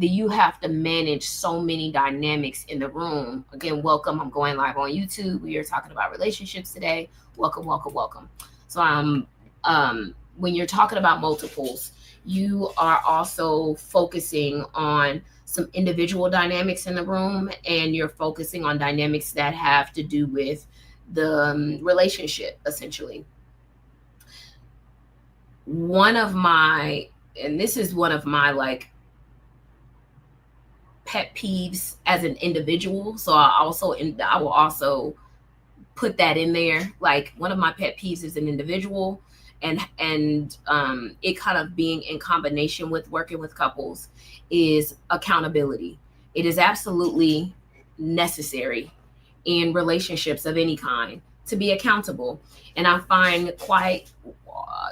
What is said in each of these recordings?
you have to manage so many dynamics in the room. Again, welcome. I'm going live on YouTube. We are talking about relationships today. Welcome, welcome, welcome. So when you're talking about multiples, you are also focusing on some individual dynamics in the room, and you're focusing on dynamics that have to do with the relationship, essentially. One of my, and this is one of my like pet peeves as an individual. So I will also put that in there. Like, one of my pet peeves as an individual, and it kind of being in combination with working with couples, is accountability. It is absolutely necessary in relationships of any kind to be accountable. And I find quite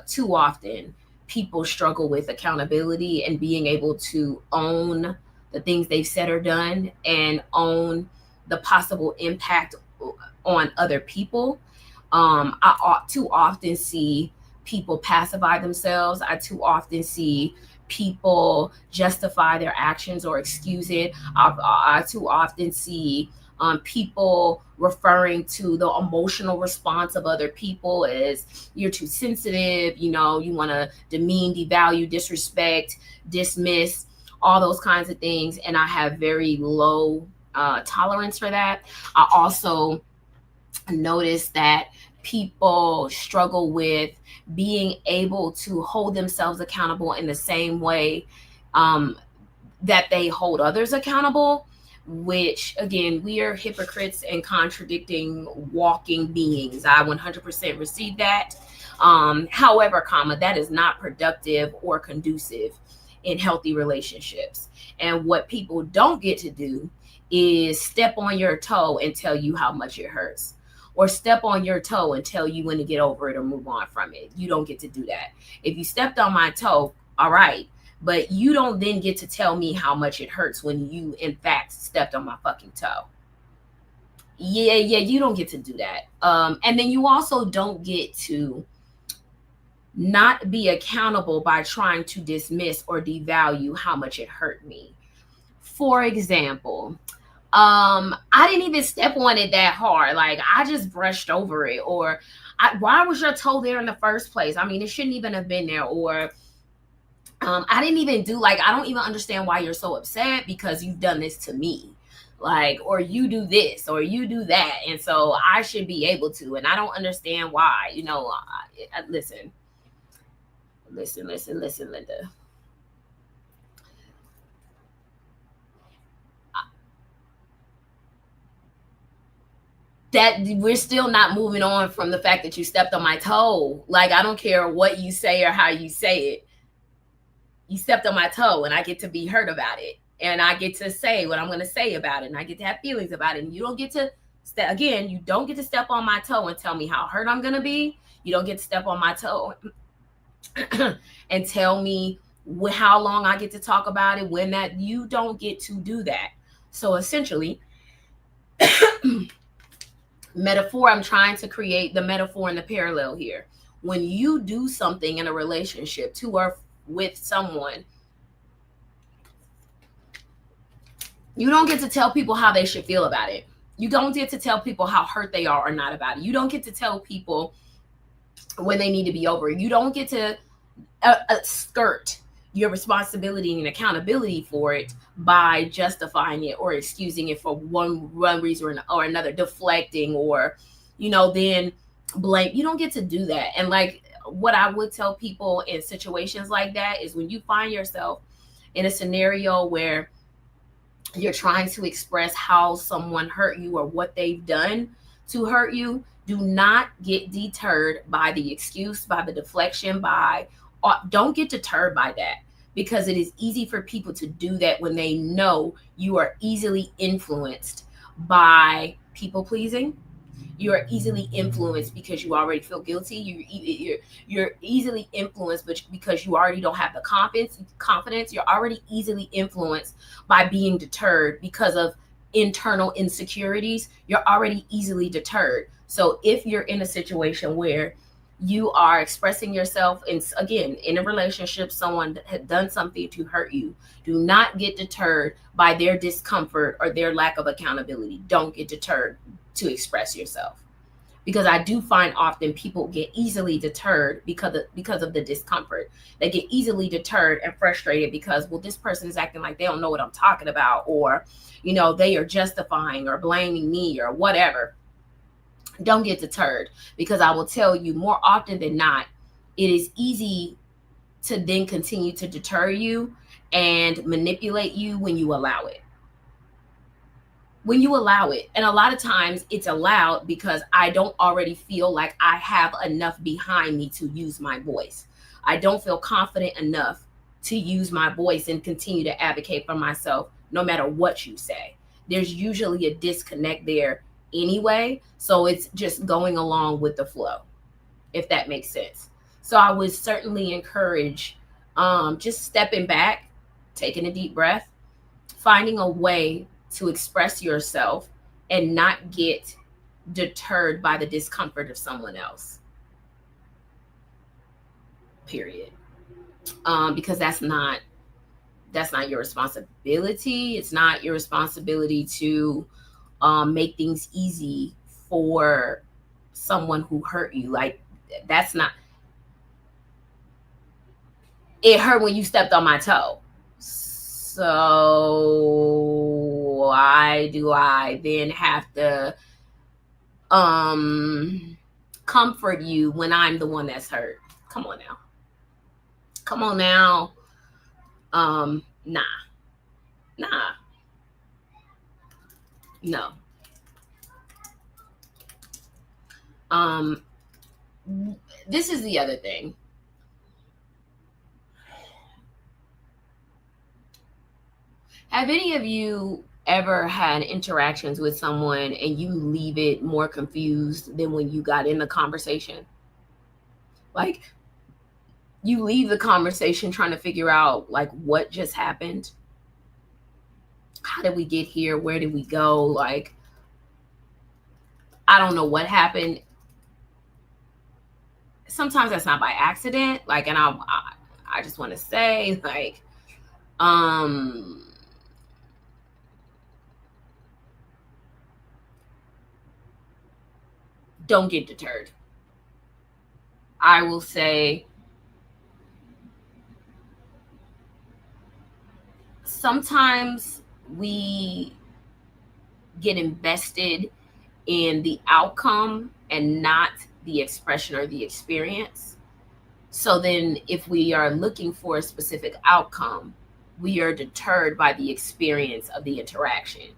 too often people struggle with accountability and being able to own the things they've said or done, and own the possible impact on other people. I too often see people pacify themselves. I too often see people justify their actions or excuse it. I too often see people referring to the emotional response of other people as, you're too sensitive, you want to demean, devalue, disrespect, dismiss, all those kinds of things. And I have very low tolerance for that. I also notice that people struggle with being able to hold themselves accountable in the same way that they hold others accountable, which, again, we are hypocrites and contradicting walking beings. I 100% receive that. However, that is not productive or conducive in healthy relationships. And what people don't get to do is step on your toe and tell you how much it hurts, or step on your toe and tell you when to get over it or move on from it. You don't get to do that. If you stepped on my toe, all right, but you don't then get to tell me how much it hurts when you, in fact, stepped on my fucking toe. Yeah, you don't get to do that. And then you also don't get to not be accountable by trying to dismiss or devalue how much it hurt me. For example, I didn't even step on it that hard. Like, I just brushed over it. Or, why was your toe there in the first place? I mean, it shouldn't even have been there. Or, I didn't even do, like, I don't even understand why you're so upset, because you've done this to me. Like, or you do this, or you do that. And so I should be able to. And I don't understand why. Listen, Linda. That we're still not moving on from the fact that you stepped on my toe. Like, I don't care what you say or how you say it. You stepped on my toe, and I get to be hurt about it. And I get to say what I'm going to say about it. And I get to have feelings about it. And you don't get to, you don't get to step on my toe and tell me how hurt I'm going to be. You don't get to step on my toe and tell me how long I get to talk about it, you don't get to do that. So essentially, metaphor, I'm trying to create the metaphor and the parallel here. When you do something in a relationship to or with someone, you don't get to tell people how they should feel about it. You don't get to tell people how hurt they are or not about it. You don't get to tell people when they need to be over it. You don't get to skirt your responsibility and accountability for it by justifying it or excusing it for one reason or another, deflecting, or then blame. You don't get to do that. And like, what I would tell people in situations like that is, when you find yourself in a scenario where you're trying to express how someone hurt you or what they've done to hurt you, do not get deterred by the excuse, by the deflection, don't get deterred by that, because it is easy for people to do that when they know you are easily influenced by people pleasing. You are easily influenced because you already feel guilty. You're easily influenced, but because you already don't have the confidence, you're already easily influenced by being deterred because of internal insecurities. You're already easily deterred. So if you're in a situation where You are expressing yourself. And again, in a relationship, someone had done something to hurt you. Do not get deterred by their discomfort or their lack of accountability. Don't get deterred to express yourself, because I do find often people get easily deterred because of the discomfort. They get easily deterred and frustrated because, well, this person is acting like they don't know what I'm talking about, or they are justifying or blaming me or whatever. Don't get deterred, because I will tell you, more often than not, it is easy to then continue to deter you and manipulate you when you allow it. And a lot of times it's allowed because I don't already feel like I have enough behind me to use my voice. I don't feel confident enough to use my voice and continue to advocate for myself no matter what you say. There's usually a disconnect there anyway, so it's just going along with the flow, if that makes sense. So I would certainly encourage just stepping back, taking a deep breath, finding a way to express yourself and not get deterred by the discomfort of someone else. Period. Because that's not your responsibility. It's not your responsibility to make things easy for someone who hurt you. Like, that's not. It hurt when you stepped on my toe. So why do I then have to comfort you when I'm the one that's hurt? Come on now. Nah. No. This is the other thing. Have any of you ever had interactions with someone and you leave it more confused than when you got in the conversation? Like, you leave the conversation trying to figure out, like, what just happened? How did we get here? Where did we go? Like, I don't know what happened. Sometimes that's not by accident. Like, and I just want to say, like, don't get deterred. I will say, sometimes we get invested in the outcome and not the expression or the experience. So then if we are looking for a specific outcome, we are deterred by the experience of the interaction.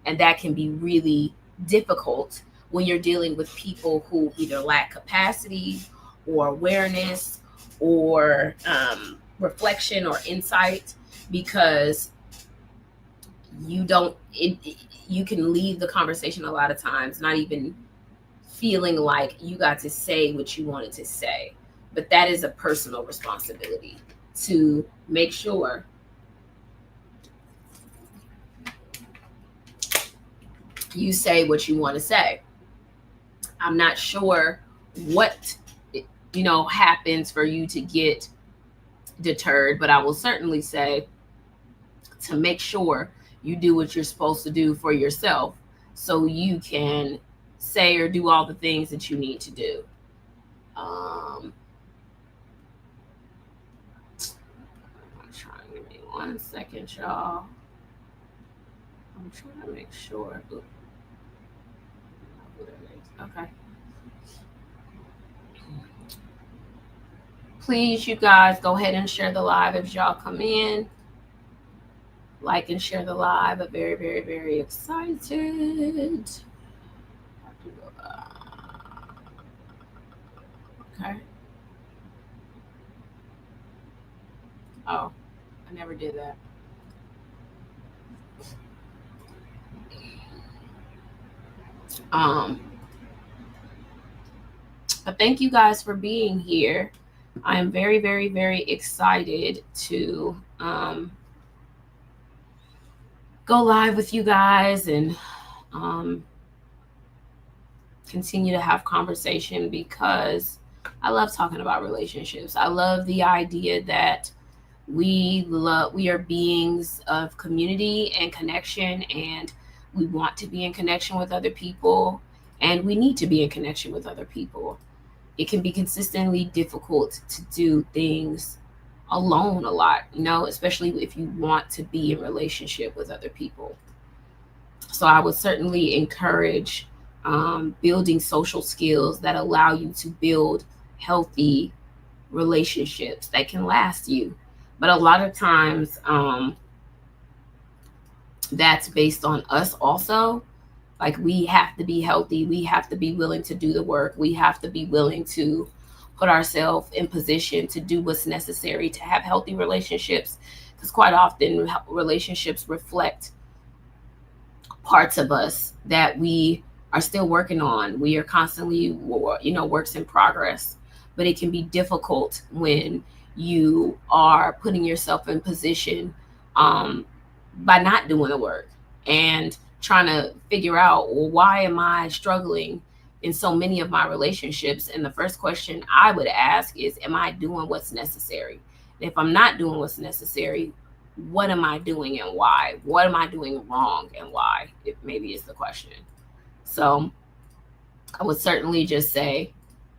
And that can be really difficult when you're dealing with people who either lack capacity or awareness or reflection or insight, because you can leave the conversation a lot of times not even feeling like you got to say what you wanted to say. But that is a personal responsibility to make sure you say what you want to say. I'm not sure what happens for you to get deterred, but I will certainly say to make sure you do what you're supposed to do for yourself so you can say or do all the things that you need to do. I'm trying to give me 1 second, y'all. I'm trying to make sure. Okay. Please, you guys, go ahead and share the live if y'all come in. Like and share the live. I'm very, very, very excited. Okay. Oh, I never did that. But thank you guys for being here. I am very, very, very excited to go live with you guys and continue to have conversation, because I love talking about relationships. I love the idea that we are beings of community and connection, and we want to be in connection with other people, and we need to be in connection with other people. It can be consistently difficult to do things alone a lot, especially if you want to be in relationship with other people. So I would certainly encourage building social skills that allow you to build healthy relationships that can last you. But a lot of times, that's based on us also. Like, we have to be healthy. We have to be willing to do the work. We have to be willing to put ourselves in position to do what's necessary to have healthy relationships. Because quite often, relationships reflect parts of us that we are still working on. We are constantly, works in progress. But it can be difficult when you are putting yourself in position by not doing the work and trying to figure out, well, why am I struggling in so many of my relationships? And the first question I would ask is, am I doing what's necessary? And if I'm not doing what's necessary, what am I doing and why? What am I doing wrong and why? It maybe is the question. So I would certainly just say,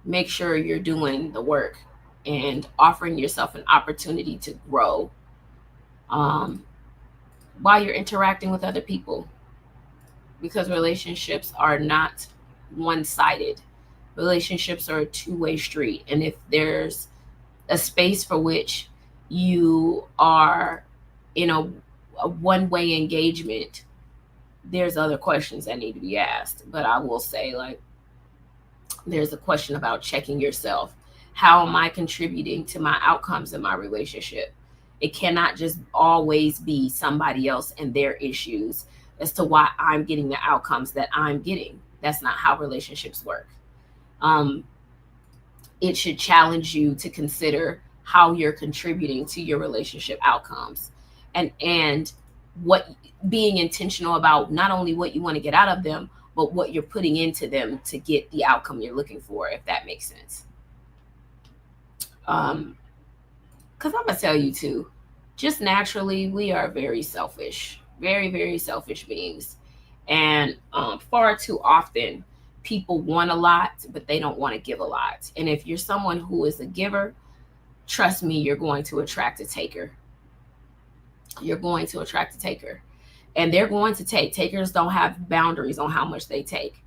make sure you're doing the work and offering yourself an opportunity to grow while you're interacting with other people, because relationships are not one-sided. Relationships are a two-way street, and if there's a space for which you are in a one-way engagement, there's other questions that need to be asked. But I will say, like, there's a question about checking yourself. How am I contributing to my outcomes in my relationship? It cannot just always be somebody else and their issues as to why I'm getting the outcomes that I'm getting. That's not how relationships work. It should challenge you to consider how you're contributing to your relationship outcomes, and what, being intentional about not only what you want to get out of them, but what you're putting into them to get the outcome you're looking for, if that makes sense. Because I'm going to tell you too, just naturally, we are very selfish, very, very selfish beings. And far too often, people want a lot, but they don't want to give a lot. And if you're someone who is a giver, trust me, you're going to attract a taker. You're going to attract a taker. And they're going to take. Takers don't have boundaries on how much they take.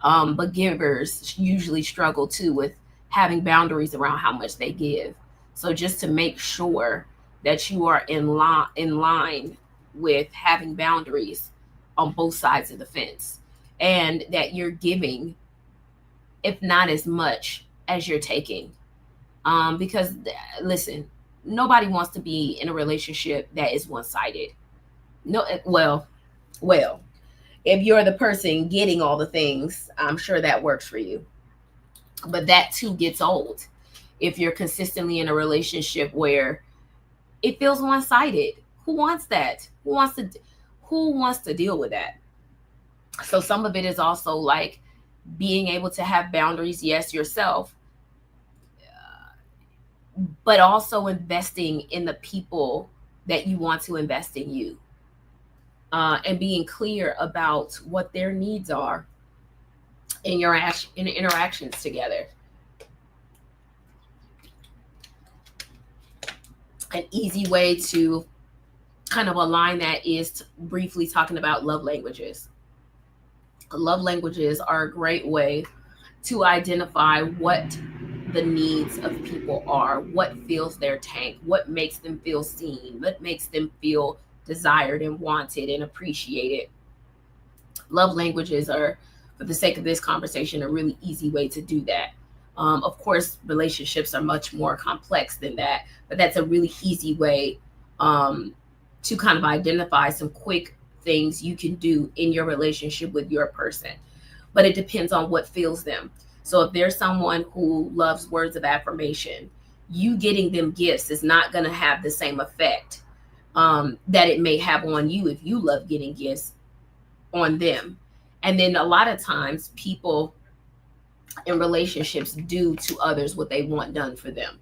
But givers usually struggle too with having boundaries around how much they give. So just to make sure that you are in line with having boundaries on both sides of the fence, and that you're giving, if not as much as you're taking. Because listen, nobody wants to be in a relationship that is one-sided. No, well, if you're the person getting all the things, I'm sure that works for you. But that too gets old if you're consistently in a relationship where it feels one-sided. Who wants that? Who wants to deal with that? So some of it is also like being able to have boundaries, yes, yourself, but also investing in the people that you want to invest in you, and being clear about what their needs are in your interactions together. An easy way to kind of align that is briefly talking about love languages. Love languages are a great way to identify what the needs of people are, what fills their tank, what makes them feel seen, what makes them feel desired and wanted and appreciated. Love languages are, for the sake of this conversation, a really easy way to do that. Of course, relationships are much more complex than that, but that's a really easy way to kind of identify some quick things you can do in your relationship with your person. But it depends on what fills them. So if there's someone who loves words of affirmation, you getting them gifts is not going to have the same effect that it may have on you if you love getting gifts on them. And then a lot of times people in relationships do to others what they want done for them.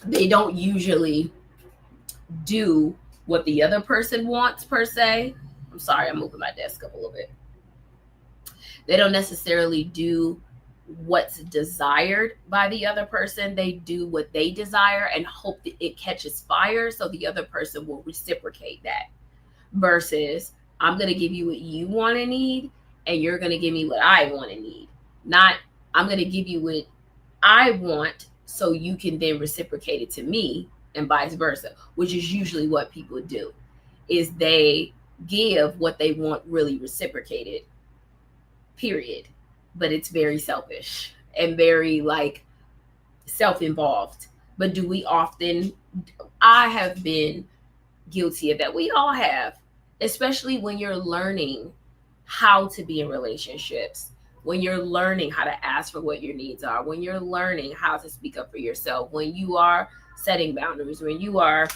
They don't usually do what the other person wants per se. I'm sorry, I'm moving my desk up a little bit. They don't necessarily do what's desired by the other person. They do what they desire and hope that it catches fire so the other person will reciprocate that. Versus, I'm going to give you what you want and need, and you're going to give me what I want and need. Not, I'm going to give you what I want so you can then reciprocate it to me, and vice versa, which is usually what people do, is they give what they want really reciprocated, period. But it's very selfish and very like self-involved. But do we often, I have been guilty of that. We all have, especially when you're learning how to be in relationships, when you're learning how to ask for what your needs are, when you're learning how to speak up for yourself, when you are setting boundaries, when you are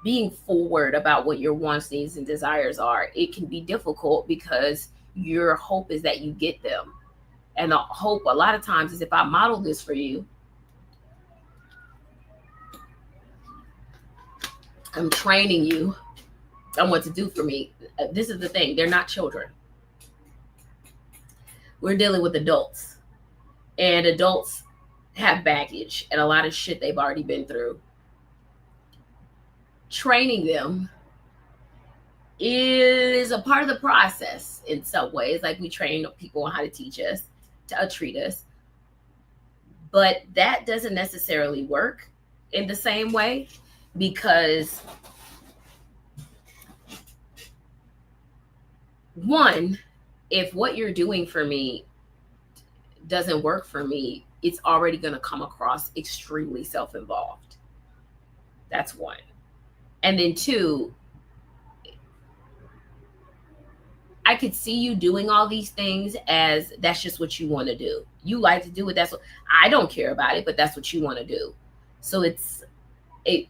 being forward about what your wants, needs, and desires are. It can be difficult because your hope is that you get them. And the hope a lot of times is, if I model this for you, I'm training you on what to do for me. This is the thing. They're not children. We're dealing with adults. And adults have baggage and a lot of shit they've already been through. Training them is a part of the process in some ways. Like we train people on how to teach us, to treat us. But that doesn't necessarily work in the same way, because one, if what you're doing for me doesn't work for me, it's already going to come across extremely self-involved. That's one. And then two, I could see you doing all these things as that's just what you want to do. You like to do it. That's what I don't care about it, but that's what you want to do. So it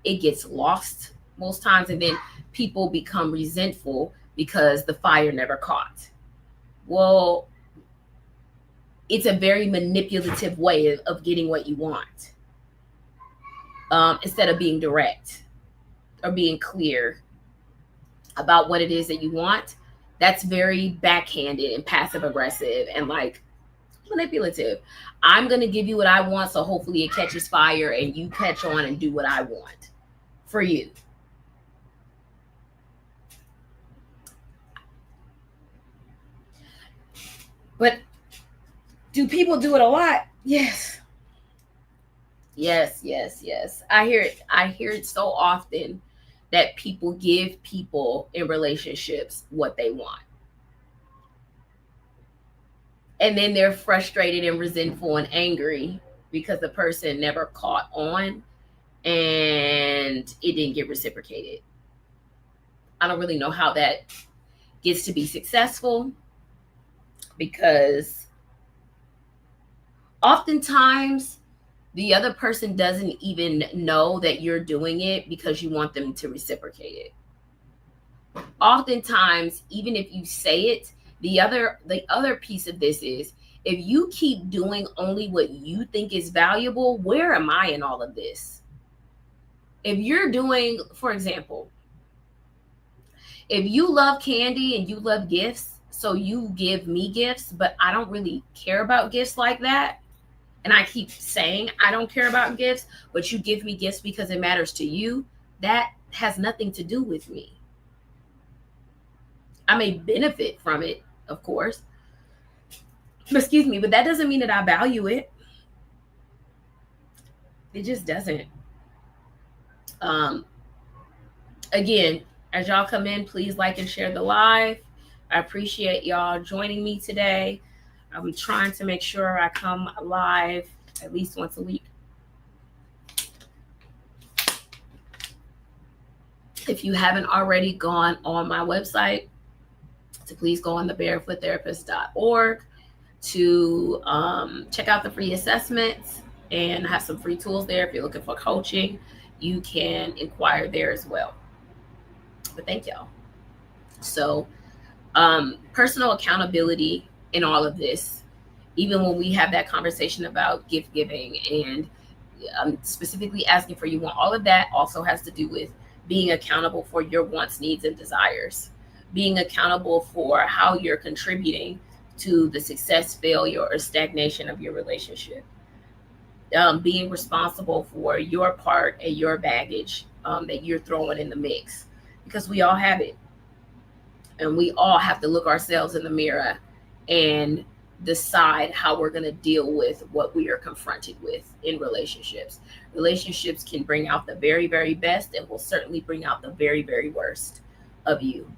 gets lost most times, and then people become resentful because the fire never caught. Well, it's a very manipulative way of getting what you want, instead of being direct or being clear about what it is that you want. That's very backhanded and passive aggressive and like manipulative. I'm going to give you what I want, so hopefully it catches fire and you catch on and do what I want for you. But do people do it a lot? Yes. Yes, yes, yes. I hear it so often that people give people in relationships what they want. And then they're frustrated and resentful and angry because the person never caught on and it didn't get reciprocated. I don't really know how that gets to be successful, because oftentimes the other person doesn't even know that you're doing it because you want them to reciprocate it. Oftentimes, even if you say it, the other piece of this is, if you keep doing only what you think is valuable, where am I in all of this? If you're doing, for example, if you love candy and you love gifts, so you give me gifts, but I don't really care about gifts like that, and I keep saying I don't care about gifts, but you give me gifts because it matters to you, that has nothing to do with me. I may benefit from it, of course. Excuse me, but that doesn't mean that I value it. It just doesn't. Again, as y'all come in, please like and share the live. I appreciate y'all joining me today. I'm trying to make sure I come live at least once a week. If you haven't already gone on my website, to please go on thebarefoottherapist.org to check out the free assessments and have some free tools there. If you're looking for coaching, you can inquire there as well. But thank y'all. So personal accountability in all of this, even when we have that conversation about gift giving and specifically asking for you want, all of that also has to do with being accountable for your wants, needs, and desires, being accountable for how you're contributing to the success, failure, or stagnation of your relationship, being responsible for your part and your baggage that you're throwing in the mix, because we all have it, and we all have to look ourselves in the mirror and decide how we're going to deal with what we are confronted with in relationships. Relationships can bring out the very, very best, and will certainly bring out the very, very worst of you.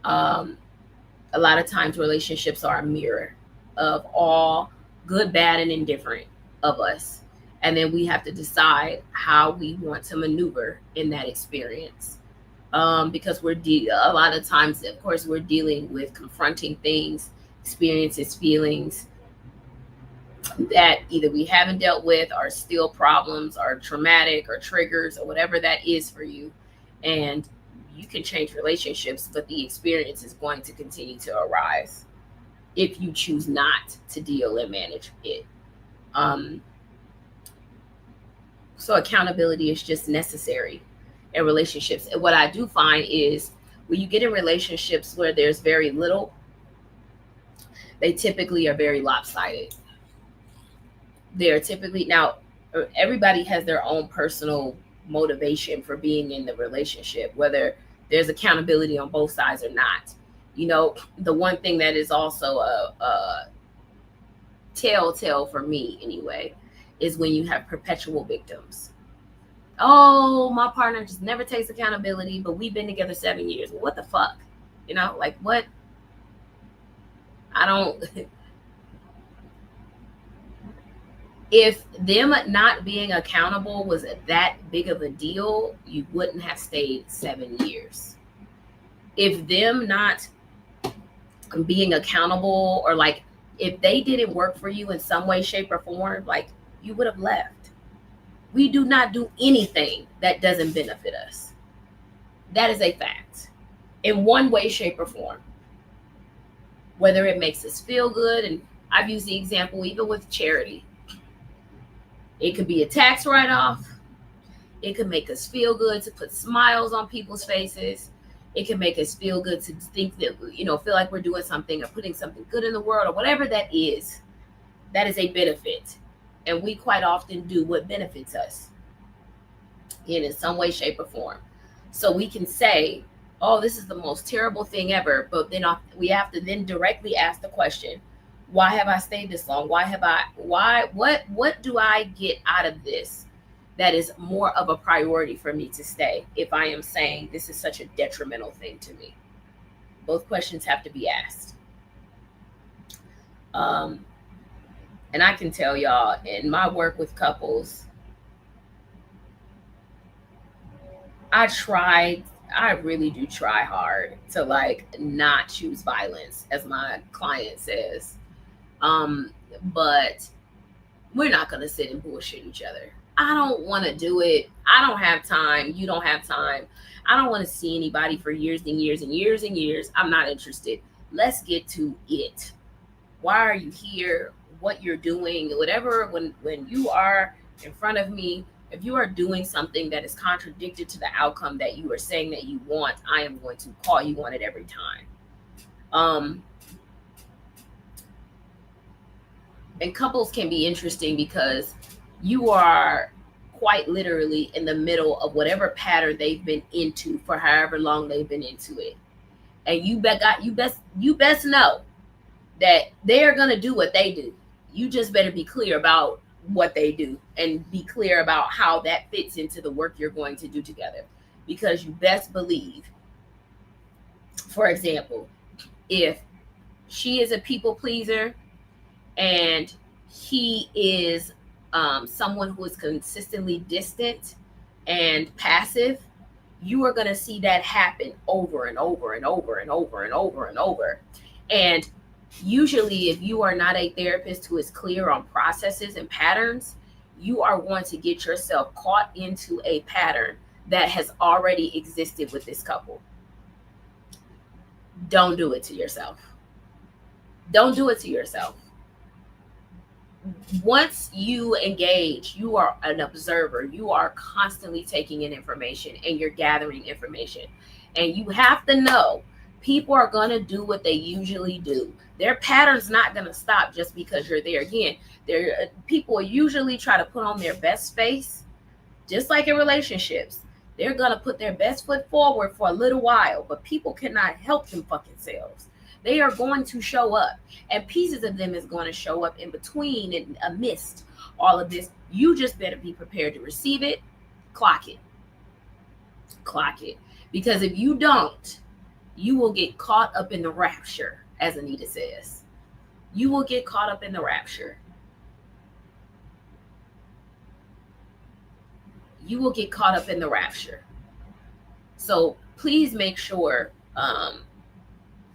A lot of times relationships are a mirror of all good, bad, and indifferent of us, and then we have to decide how we want to maneuver in that experience. Because a lot of times, of course, we're dealing with confronting things, experiences, feelings that either we haven't dealt with, are still problems, are traumatic, or triggers, or whatever that is for you. And you can change relationships, but the experience is going to continue to arise if you choose not to deal and manage it. So accountability is just necessary in relationships. And what I do find is when you get in relationships where there's very little, they typically are very lopsided. They're typically, now everybody has their own personal motivation for being in the relationship, whether there's accountability on both sides or not. You know, the one thing that is also a telltale for me anyway is when you have perpetual victims. Oh, my partner just never takes accountability, but we've been together 7 years. Well, what the fuck? You know, like what? I don't. If them not being accountable was that big of a deal, you wouldn't have stayed 7 years. If them not being accountable, or like if they didn't work for you in some way, shape, or form, like you would have left. We do not do anything that doesn't benefit us. That is a fact. In one way, shape, or form. Whether it makes us feel good, and I've used the example even with charity. It could be a tax write-off. It could make us feel good to put smiles on people's faces. It can make us feel good to think that, feel like we're doing something or putting something good in the world, or whatever that is. That is a benefit. And we quite often do what benefits us in some way, shape, or form. So we can say, oh, this is the most terrible thing ever. But then we have to then directly ask the question, why have I stayed this long? What do I get out of this that is more of a priority for me to stay if I am saying this is such a detrimental thing to me? Both questions have to be asked. And I can tell y'all, in my work with couples, I really do try hard to not choose violence, as my client says. But we're not going to sit and bullshit each other. I don't want to do it. I don't have time. You don't have time. I don't want to see anybody for years and years and years and years. I'm not interested. Let's get to it. Why are you here? What you're doing, whatever. When you are in front of me, if you are doing something that is contradicted to the outcome that you are saying that you want, I am going to call you on it every time. And couples can be interesting because you are quite literally in the middle of whatever pattern they've been into for however long they've been into it. And you best know that they're going to do what they do. You just better be clear about what they do and be clear about how that fits into the work you're going to do together. Because you best believe, for example, if she is a people pleaser and he is someone who is consistently distant and passive, you are going to see that happen over and over and over and over and over and over. And usually, if you are not a therapist who is clear on processes and patterns, you are going to get yourself caught into a pattern that has already existed with this couple. Don't do it to yourself. Don't do it to yourself. Once you engage, you are an observer. You are constantly taking in information and you're gathering information. And you have to know people are going to do what they usually do. Their pattern's not going to stop just because you're there. Again, people usually try to put on their best face, just like in relationships. They're going to put their best foot forward for a little while, but people cannot help them fucking selves. They are going to show up, and pieces of them is going to show up in between and amidst all of this. You just better be prepared to receive it. Clock it. Clock it. Because if you don't, you will get caught up in the rapture, as Anita says. You will get caught up in the rapture. You will get caught up in the rapture. So please make sure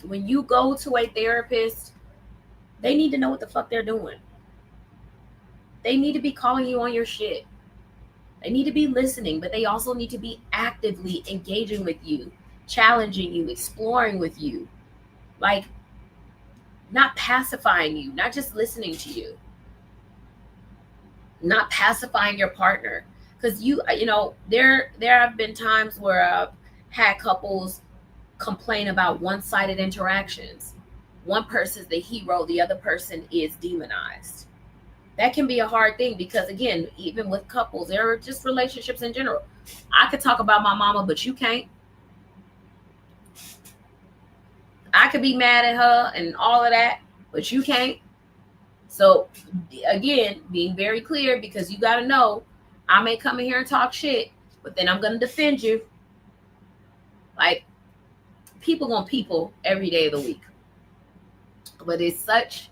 when you go to a therapist, they need to know what the fuck they're doing. They need to be calling you on your shit. They need to be listening, but they also need to be actively engaging with you, challenging you, exploring with you. Like, not pacifying you, not just listening to you. Not pacifying your partner. Because there have been times where I've had couples complain about one-sided interactions. One person's the hero, the other person is demonized. That can be a hard thing because, again, even with couples, there are just relationships in general. I could talk about my mama, but you can't. I could be mad at her and all of that, but you can't. So, again, being very clear, because you got to know, I may come in here and talk shit, but then I'm going to defend you. Like, people gonna people every day of the week. But it's such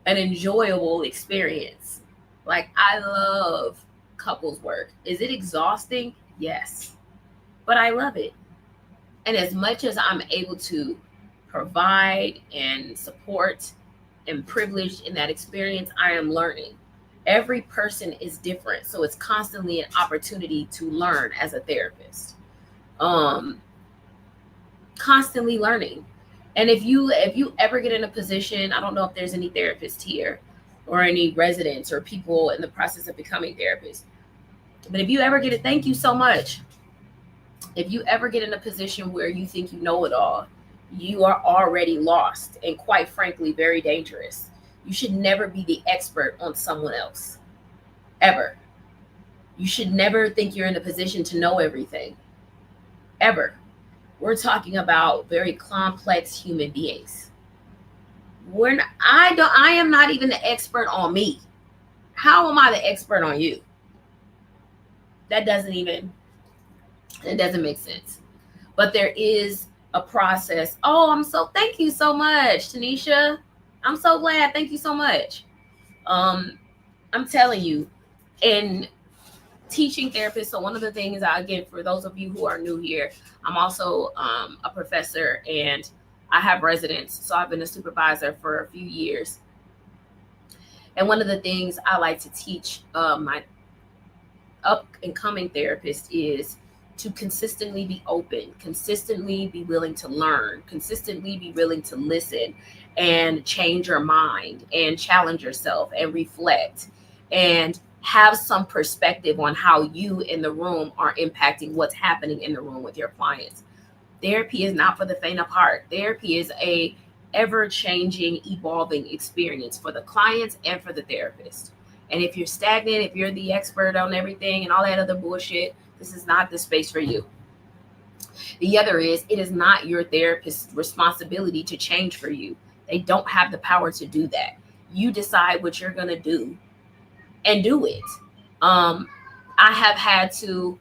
an enjoyable experience. Like, I love couples work. Is it exhausting? Yes. But I love it. And as much as I'm able to provide and support and privileged in that experience, I am learning. Every person is different. So it's constantly an opportunity to learn as a therapist. Constantly learning. And if you ever get in a position, I don't know if there's any therapists here or any residents or people in the process of becoming therapists, but if you ever get it, thank you so much. If you ever get in a position where you think you know it all, you are already lost and, quite frankly, very dangerous. You should never be the expert on someone else. Ever. You should never think you're in a position to know everything. Ever. We're talking about very complex human beings. I am not even the expert on me. How am I the expert on you? That doesn't make sense. But there is a process. Thank you so much, Tanisha. I'm so glad. Thank you so much. I'm telling you, in teaching therapists, so one of the things, again, for those of you who are new here, I'm also a professor and I have residents. So I've been a supervisor for a few years. And one of the things I like to teach my up and coming therapists is to consistently be open, consistently be willing to learn, consistently be willing to listen and change your mind and challenge yourself and reflect and have some perspective on how you in the room are impacting what's happening in the room with your clients. Therapy is not for the faint of heart. Therapy is a ever-changing, evolving experience for the clients and for the therapist. And if you're stagnant, if you're the expert on everything and all that other bullshit, this is not the space for you. The other is, it is not your therapist's responsibility to change for you. They don't have the power to do that. You decide what you're going to do and do it. I have had to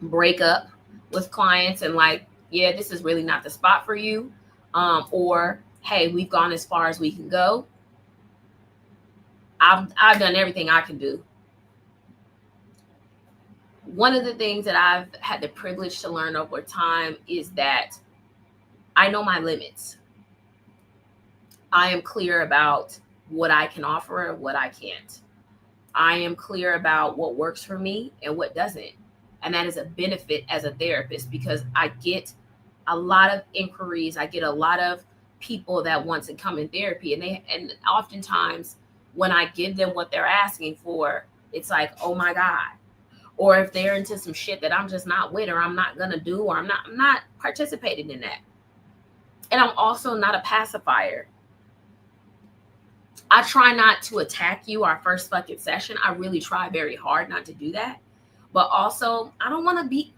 break up with clients and yeah, this is really not the spot for you. Or, hey, we've gone as far as we can go. I've done everything I can do. One of the things that I've had the privilege to learn over time is that I know my limits. I am clear about what I can offer and what I can't. I am clear about what works for me and what doesn't. And that is a benefit as a therapist because I get a lot of inquiries. I get a lot of people that want to come in therapy, and oftentimes when I give them what they're asking for, it's like, oh my God. Or if they're into some shit that I'm just not with, or I'm not gonna do, or I'm not participating in that. And I'm also not a pacifier. I try not to attack you our first fucking session. I really try very hard not to do that. But also, I don't want to be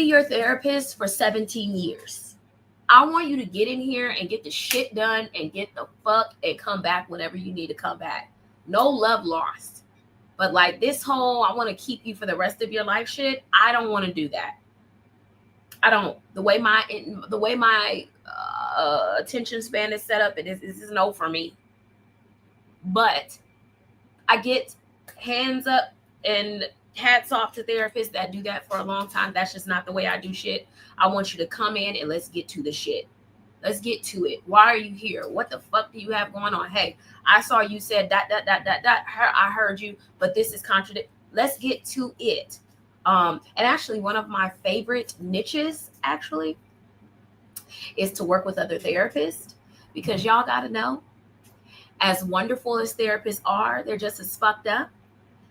your therapist for 17 years. I want you to get in here and get the shit done and get the fuck and come back whenever you need to come back. No love lost. But like this whole, I want to keep you for the rest of your life shit, I don't want to do that. I don't. The way my attention span is set up, this is no for me. But I get hands up and hats off to therapists that do that for a long time. That's just not the way I do shit. I want you to come in and let's get to the shit. Let's get to it. Why are you here? What the fuck do you have going on? Hey, I saw you said dot. I heard you, but this is contradict. Let's get to it. And actually, one of my favorite niches actually is to work with other therapists, because y'all got to know, as wonderful as therapists are, they're just as fucked up.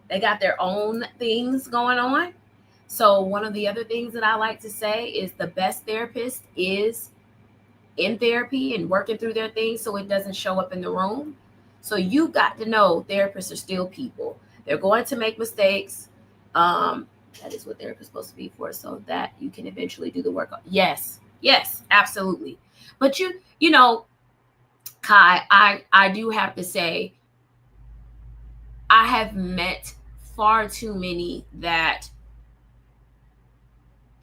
They got their own things going on. So one of the other things that I like to say is the best therapist is in therapy and working through their things so it doesn't show up in the room. So you got to know therapists are still people. They're going to make mistakes. That is what therapists are supposed to be for, so that you can eventually do the work. Yes, absolutely. But you know, Kai, I do have to say, I have met far too many that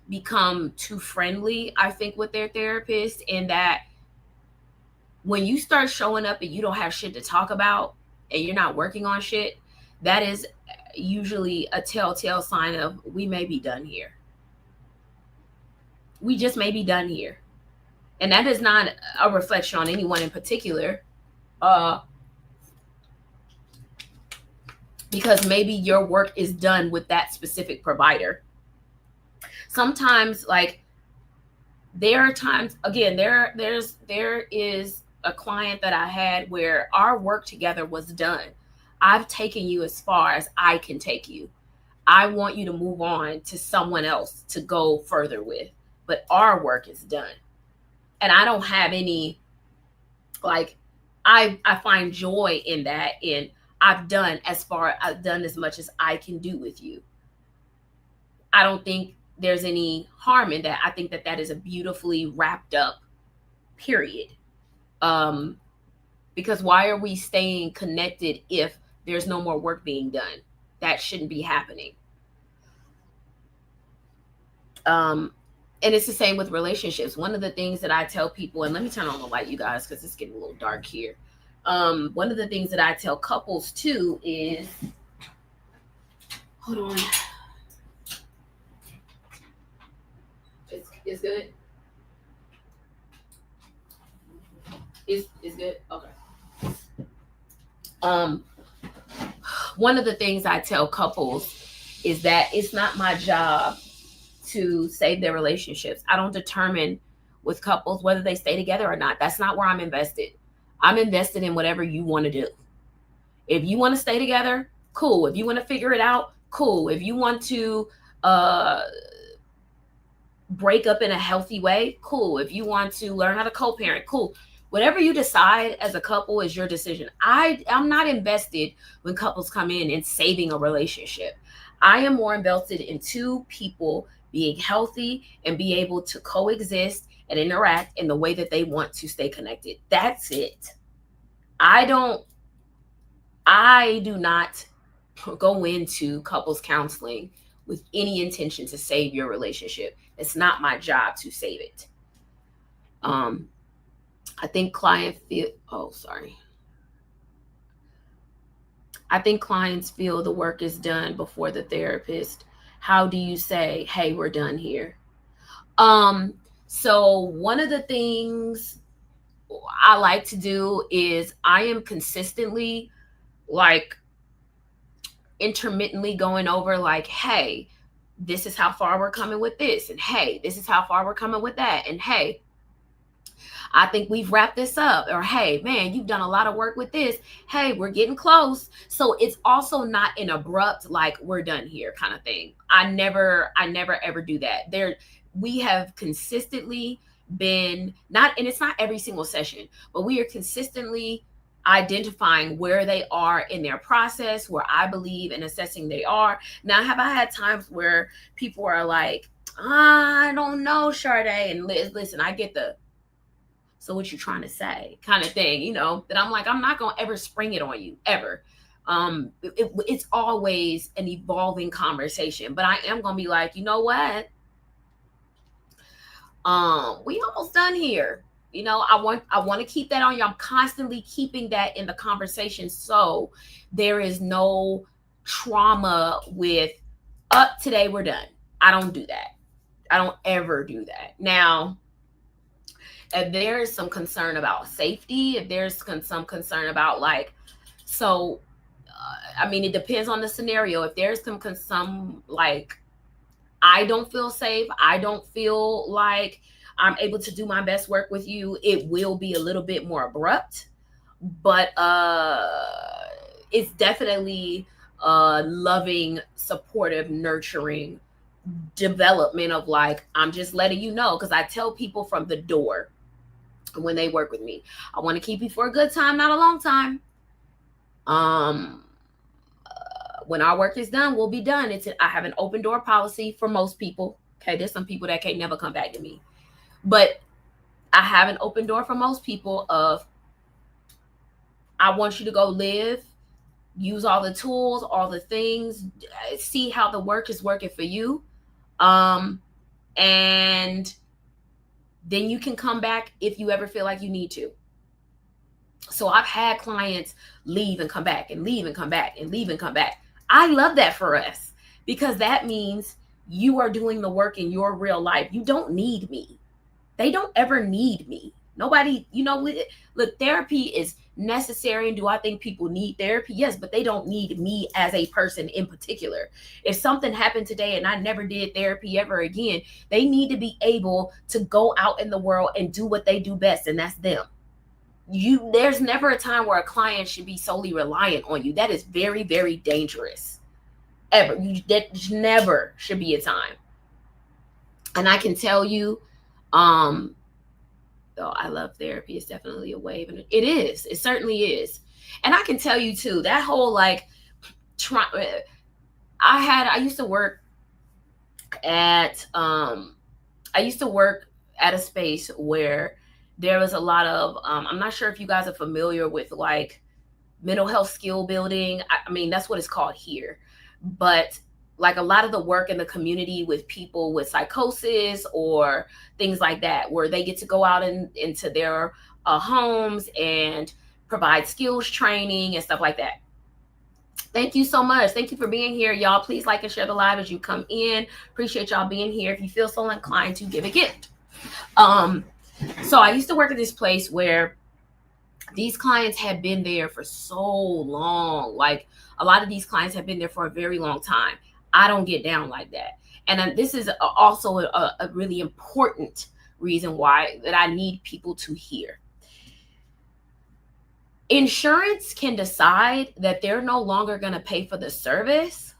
become too friendly, I think, with their therapist, and that when you start showing up and you don't have shit to talk about and you're not working on shit, that is usually a telltale sign of we may be done here. We just may be done here. And that is not a reflection on anyone in particular. Because maybe your work is done with that specific provider. Sometimes, like, there are times, again, there is a client that I had where our work together was done. I've taken you as far as I can take you. I want you to move on to someone else to go further with, but our work is done. And I don't have any, like, I find joy in that. And I've done as much as I can do with you. I don't think there's any harm in that. I think that is a beautifully wrapped up period. Because why are we staying connected if there's no more work being done? That shouldn't be happening. And it's the same with relationships. One of the things that I tell people, and let me turn on the light, you guys, because it's getting a little dark here. One of the things that I tell couples too is, hold on. It's good. It's good. Okay. One of the things I tell couples is that it's not my job to save their relationships. I don't determine with couples whether they stay together or not. That's not where I'm invested. I'm invested in whatever you want to do. If you want to stay together, cool. If you want to figure it out, cool. If you want to break up in a healthy way, cool. If you want to learn how to co-parent, cool. Whatever you decide as a couple is your decision. I'm not invested when couples come in and saving a relationship. I am more invested in two people being healthy and be able to coexist and interact in the way that they want to stay connected. That's it. I do not go into couples counseling with any intention to save your relationship. It's not my job to save it. I think clients feel the work is done before the therapist. How do you say, hey, we're done here? So one of the things I like to do is I am consistently, like, intermittently going over, like, hey, this is how far we're coming with this. And hey, this is how far we're coming with that. And hey, I think we've wrapped this up. Or hey, man, you've done a lot of work with this. Hey, we're getting close. So it's also not an abrupt, like, we're done here kind of thing. I never ever do that. We have consistently been, not, and it's not every single session, but we are consistently identifying where they are in their process, where I believe and assessing they are. Now, have I had times where people are like, I don't know, Sade, and listen, I get the, so what you trying to say kind of thing, you know, that I'm like, I'm not going to ever spring it on you ever. It's always an evolving conversation, but I am going to be like, you know what? We almost done here. You know, I want to keep that on you. I'm constantly keeping that in the conversation, so there is no trauma with, up today we're done. I don't do that. I don't ever do that. Now, if there is some concern about safety, if there's some concern about, like, so I mean, it depends on the scenario. If there's some like, I don't feel safe, I don't feel like I'm able to do my best work with you, it will be a little bit more abrupt. But it's definitely loving, supportive, nurturing development of, like, I'm just letting you know, because I tell people from the door when they work with me, I want to keep you for a good time, not a long time. When our work is done, we'll be done. I have an open door policy for most people. Okay, there's some people that can't never come back to me, but I have an open door for most people of, I want you to go live, use all the tools, all the things, see how the work is working for you. And then you can come back if you ever feel like you need to. So I've had clients leave and come back and leave and come back and leave and come back. I love that for us, because that means you are doing the work in your real life. You don't need me. They don't ever need me. Nobody, you know, look, therapy is necessary. And do I think people need therapy? Yes, but they don't need me as a person in particular. If something happened today and I never did therapy ever again, they need to be able to go out in the world and do what they do best, and that's them. There's never a time where a client should be solely reliant on you. That is very, very dangerous. Ever. That never should be a time. And I can tell you, though I love therapy, it's definitely a wave, and it is. It certainly is. And I can tell you too, that whole, like, I used to work at a space where there was a lot of, I'm not sure if you guys are familiar with, like, mental health skill building. I mean, that's what it's called here. But like, a lot of the work in the community with people with psychosis or things like that, where they get to go out into their homes and provide skills training and stuff like that. Thank you so much. Thank you for being here, y'all. Please like and share the live as you come in. Appreciate y'all being here. If you feel so inclined to, give a gift. So I used to work at this place where these clients had been there for so long. Like, a lot of these clients have been there for a very long time. I don't get down like that. And this is also a really important reason why that I need people to hear. Insurance can decide that they're no longer going to pay for the service.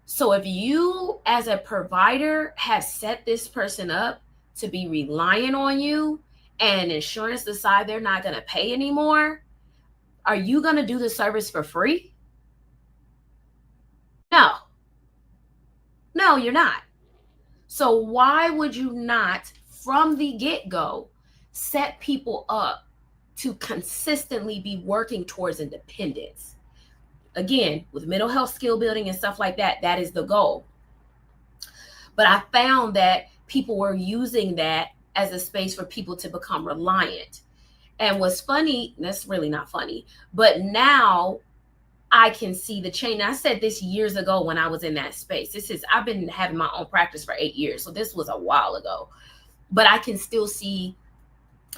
So if you as a provider have set this person up to be relying on you, and insurance decide they're not going to pay anymore, are you going to do the service for free? No, you're not. So why would you not, from the get-go, set people up to consistently be working towards independence? Again, with mental health skill building and stuff like that, that is the goal. But I found that people were using that as a space for people to become reliant. And what's funny, that's really not funny, but now I can see the change. I said this years ago when I was in that space. I've been having my own practice for 8 years, so this was a while ago. But I can still see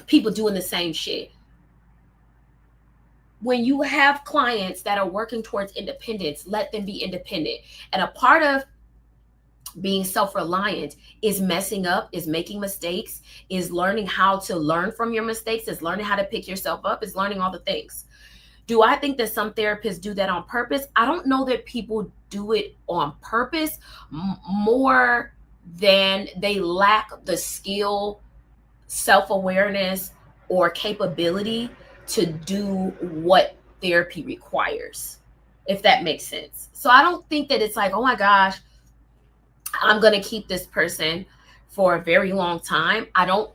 people doing the same shit. When you have clients that are working towards independence, let them be independent. And a part of being self-reliant is messing up, is making mistakes, is learning how to learn from your mistakes, is learning how to pick yourself up, is learning all the things. Do I think that some therapists do that on purpose? I don't know that people do it on purpose, more than they lack the skill, self-awareness, or capability to do what therapy requires, if that makes sense. So I don't think that it's like, oh my gosh, I'm going to keep this person for a very long time. I don't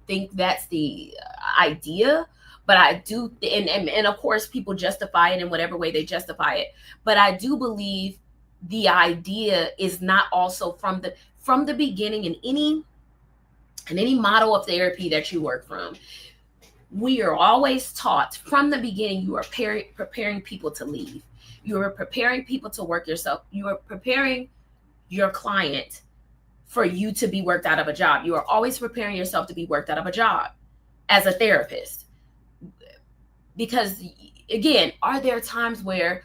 think that's the idea, but I do, and of course people justify it in whatever way they justify it. But I do believe the idea is not also from the beginning in any model of therapy that you work from. We are always taught from the beginning, you are preparing people to leave. You are preparing people to work yourself. You are preparing your client for you to be worked out of a job. You are always preparing yourself to be worked out of a job as a therapist. Because again, are there times where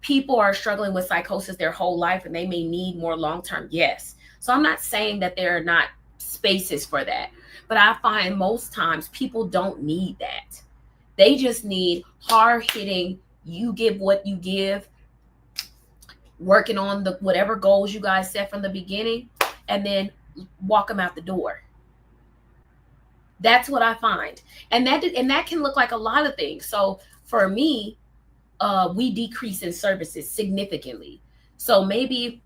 people are struggling with psychosis their whole life and they may need more long-term? Yes. So I'm not saying that there are not spaces for that, but I find most times people don't need that. They just need hard-hitting, you give what you give, working on the whatever goals you guys set from the beginning, and then walk them out the door. That's what I find. And that can look like a lot of things. So for me, we decrease in services significantly. So maybe,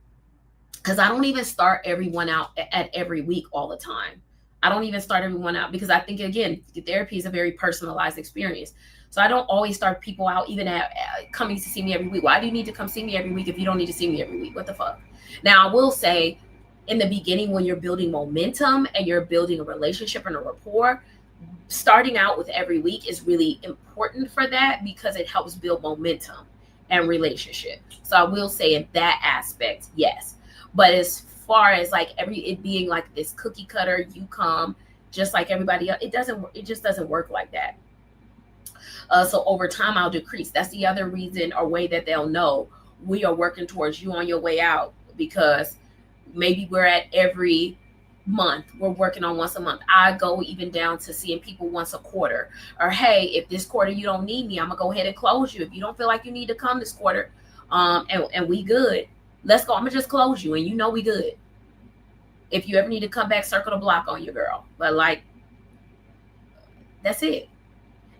because I don't even start everyone out at every week all the time. I don't even start everyone out, because I think, again, therapy is a very personalized experience. So I don't always start people out even at coming to see me every week. Why do you need to come see me every week if you don't need to see me every week? What the fuck? Now, I will say, in the beginning, when you're building momentum and you're building a relationship and a rapport, starting out with every week is really important for that, because it helps build momentum and relationship. So I will say in that aspect, yes. But as far as like it being like this cookie cutter, you come just like everybody else, it just doesn't work like that. So over time, I'll decrease. That's the other reason or way that they'll know we are working towards you on your way out, because maybe we're at every month, we're working on once a month. I go even down to seeing people once a quarter. Or hey, if this quarter you don't need me, I'm gonna go ahead and close you. If you don't feel like you need to come this quarter, and we good, let's go. I'm gonna just close you, and we good. If you ever need to come back, circle the block on your girl. But like, that's it.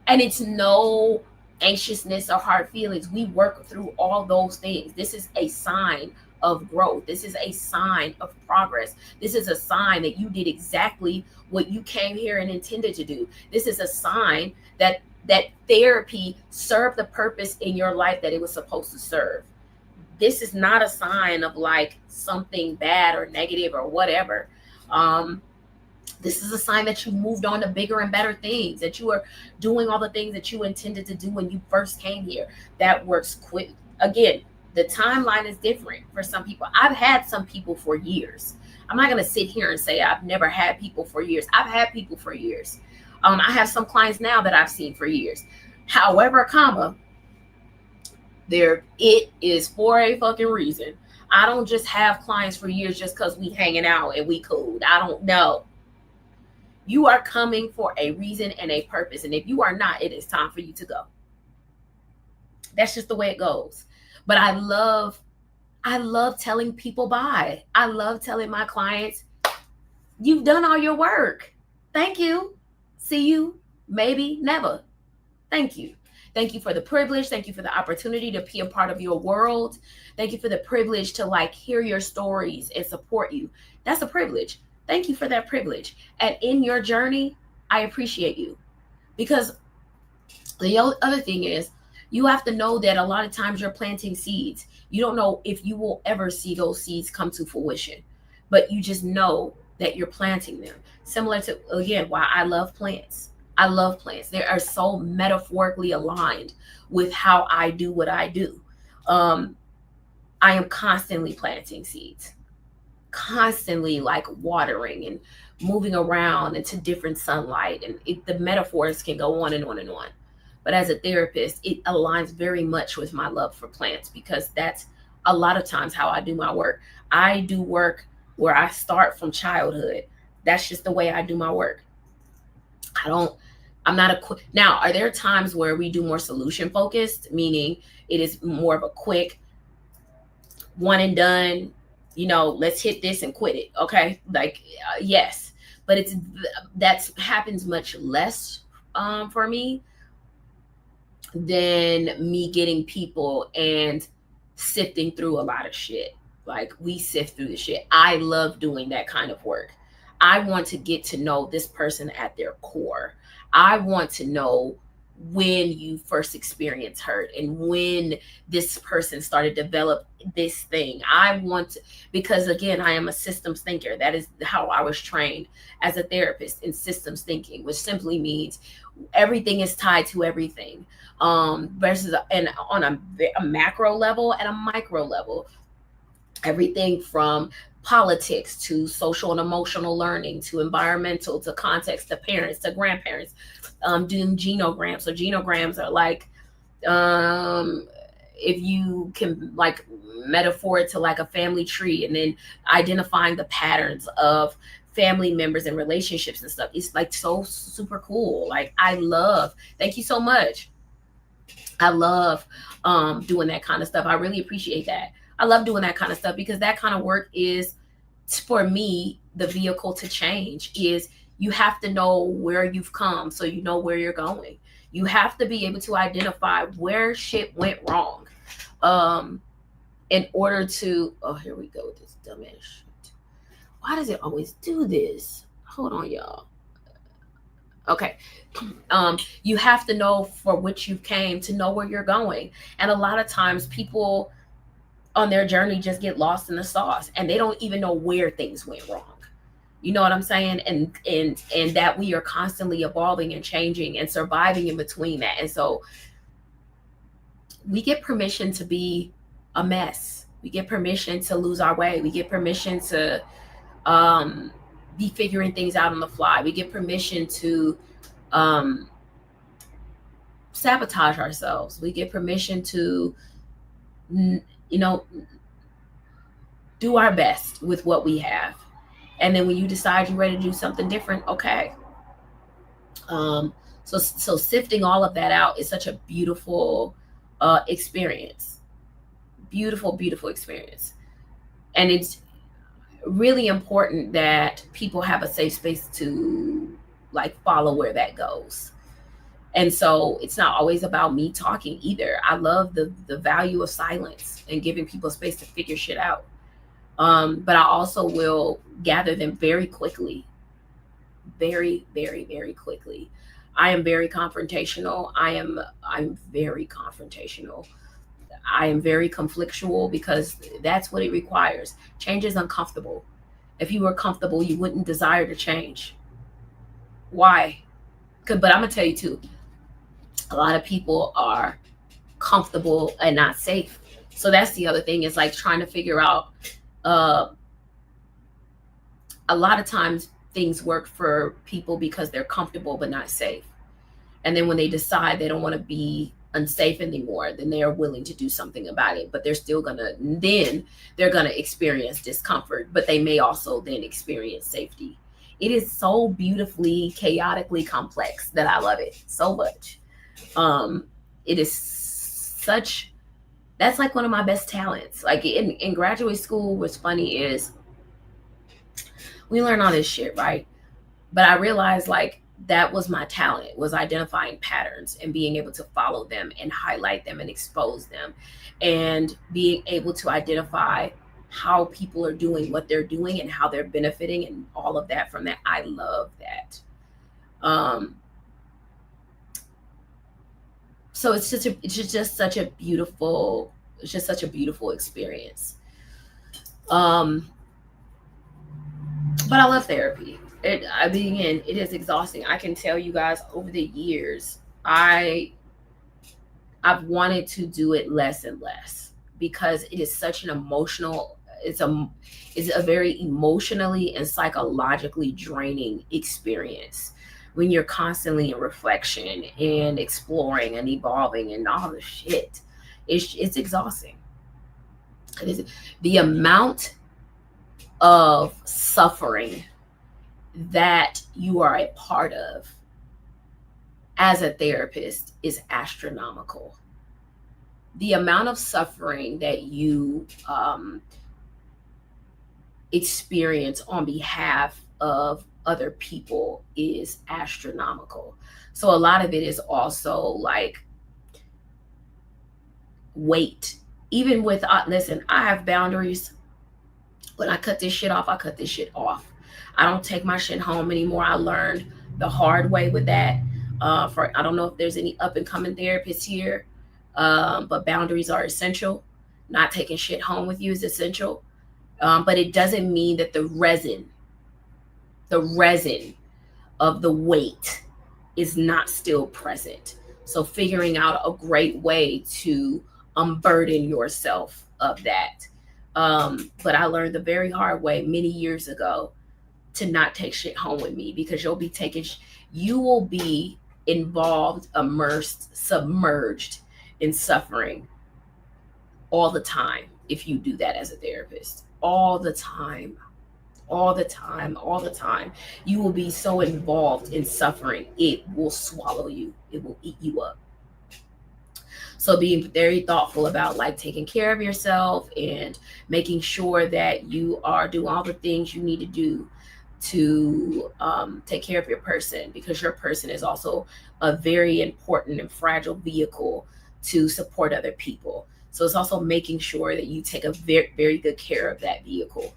And it's no anxiousness or hard feelings. We work through all those things. This is a sign of growth. This is a sign of progress. This is a sign that you did exactly what you came here and intended to do. This is a sign that therapy served the purpose in your life that it was supposed to serve. This is not a sign of like something bad or negative or whatever. This is a sign that you moved on to bigger and better things, that you are doing all the things that you intended to do when you first came here. That works quick. Again, the timeline is different for some people. I've had some people for years. I'm not going to sit here and say I've never had people for years. I've had people for years. I have some clients now that I've seen for years. However, it is for a fucking reason. I don't just have clients for years just because we hanging out and we cool. I don't know. You are coming for a reason and a purpose. And if you are not, it is time for you to go. That's just the way it goes. But I love telling people bye. I love telling my clients, you've done all your work. Thank you. See you. Maybe never. Thank you. Thank you for the privilege. Thank you for the opportunity to be a part of your world. Thank you for the privilege to like hear your stories and support you. That's a privilege. Thank you for that privilege. And in your journey, I appreciate you. Because the other thing is, you have to know that a lot of times you're planting seeds. You don't know if you will ever see those seeds come to fruition, but you just know that you're planting them. Similar to, again, why I love plants. I love plants. They are so metaphorically aligned with how I do what I do. I am constantly planting seeds, constantly like watering and moving around into different sunlight. And the metaphors can go on and on and on. But as a therapist, it aligns very much with my love for plants, because that's a lot of times how I do my work. I do work where I start from childhood. That's just the way I do my work. I'm not a now, are there times where we do more solution focused, meaning it is more of a quick one and done, let's hit this and quit it. Okay. Like, yes, but that happens much less for me than me getting people and sifting through a lot of shit. Like, we sift through the shit. I love doing that kind of work. I want to get to know this person at their core. I want to know when you first experienced hurt and when this person started to develop this thing. I want to, because again, I am a systems thinker. That is how I was trained as a therapist, in systems thinking, which simply means everything is tied to everything. Versus and on a macro level and a micro level, everything from politics to social and emotional learning to environmental to context to parents to grandparents, doing genograms. So genograms are like, if you can like metaphor it to like a family tree, and then identifying the patterns of family members and relationships and stuff. It's like so super cool. Like, thank you so much. I love doing that kind of stuff. I really appreciate that. I love doing that kind of stuff because that kind of work is, for me, the vehicle to change. Is you have to know where you've come so you know where you're going. You have to be able to identify where shit went wrong in order to, oh, here we go with this dumbass shit. Why does it always do this? Hold on, y'all. Okay. You have to know for which you came to know where you're going. And a lot of times people on their journey just get lost in the sauce and they don't even know where things went wrong. You know what I'm saying? And that we are constantly evolving and changing and surviving in between that. And so we get permission to be a mess. We get permission to lose our way. We get permission to be figuring things out on the fly. We get permission to sabotage ourselves. We get permission to, do our best with what we have. And then when you decide you're ready to do something different, okay. So sifting all of that out is such a beautiful experience. Beautiful, beautiful experience. And it's really important that people have a safe space to like follow where that goes. And so it's not always about me talking either. I love the value of silence and giving people space to figure shit out. But I also will gather them very quickly. Very, very, very quickly. I am very confrontational. I'm very confrontational. I am very conflictual because that's what it requires. Change is uncomfortable. If you were comfortable, you wouldn't desire to change. Why? But I'm gonna tell you too, a lot of people are comfortable and not safe. So that's the other thing, is like trying to figure out, a lot of times things work for people because they're comfortable but not safe. And then when they decide they don't want to be unsafe anymore, then they are willing to do something about it. But they're gonna experience discomfort, but they may also then experience safety. It is so beautifully, chaotically complex that I love it so much. It is such, that's like one of my best talents. Like in graduate school, what's funny is we learn all this shit, right? But I realized like that was my talent, was identifying patterns and being able to follow them and highlight them and expose them, and being able to identify how people are doing what they're doing and how they're benefiting and all of that from that. I love that. So it's just such a beautiful experience. But I love therapy. Again, it is exhausting. I can tell you guys, over the years, I've wanted to do it less and less because it is such an emotional, it's a very emotionally and psychologically draining experience when you're constantly in reflection and exploring and evolving and all the shit. It's exhausting. It is. The amount of suffering that you are a part of as a therapist is astronomical. The amount of suffering that you experience on behalf of other people is astronomical. So a lot of it is also like weight. Even with, listen, I have boundaries. When I cut this shit off, I cut this shit off. I don't take my shit home anymore. I learned the hard way with that. I don't know if there's any up and coming therapists here, but boundaries are essential. Not taking shit home with you is essential. But it doesn't mean that the resin of the weight is not still present. So figuring out a great way to unburden yourself of that. But I learned the very hard way many years ago to not take shit home with me, because you will be involved, immersed, submerged in suffering all the time if you do that as a therapist. All the time. You will be so involved in suffering, it will swallow you. It will eat you up. So being very thoughtful about like taking care of yourself and making sure that you are doing all the things you need to do to take care of your person, because your person is also a very important and fragile vehicle to support other people. So it's also making sure that you take a very, very good care of that vehicle.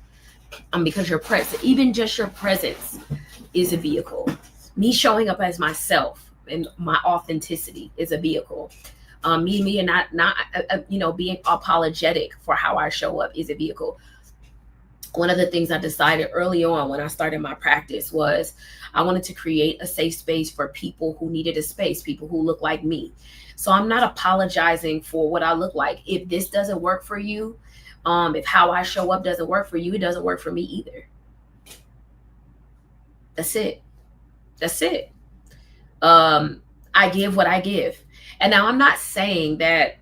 Because your presence, even just your presence, is a vehicle. Me showing up as myself and my authenticity is a vehicle. Me and not being apologetic for how I show up is a vehicle. One of the things I decided early on when I started my practice was I wanted to create a safe space for people who needed a space, people who look like me. So I'm not apologizing for what I look like. If this doesn't work for you, if how I show up doesn't work for you, it doesn't work for me either. That's it. I give what I give. And now I'm not saying that,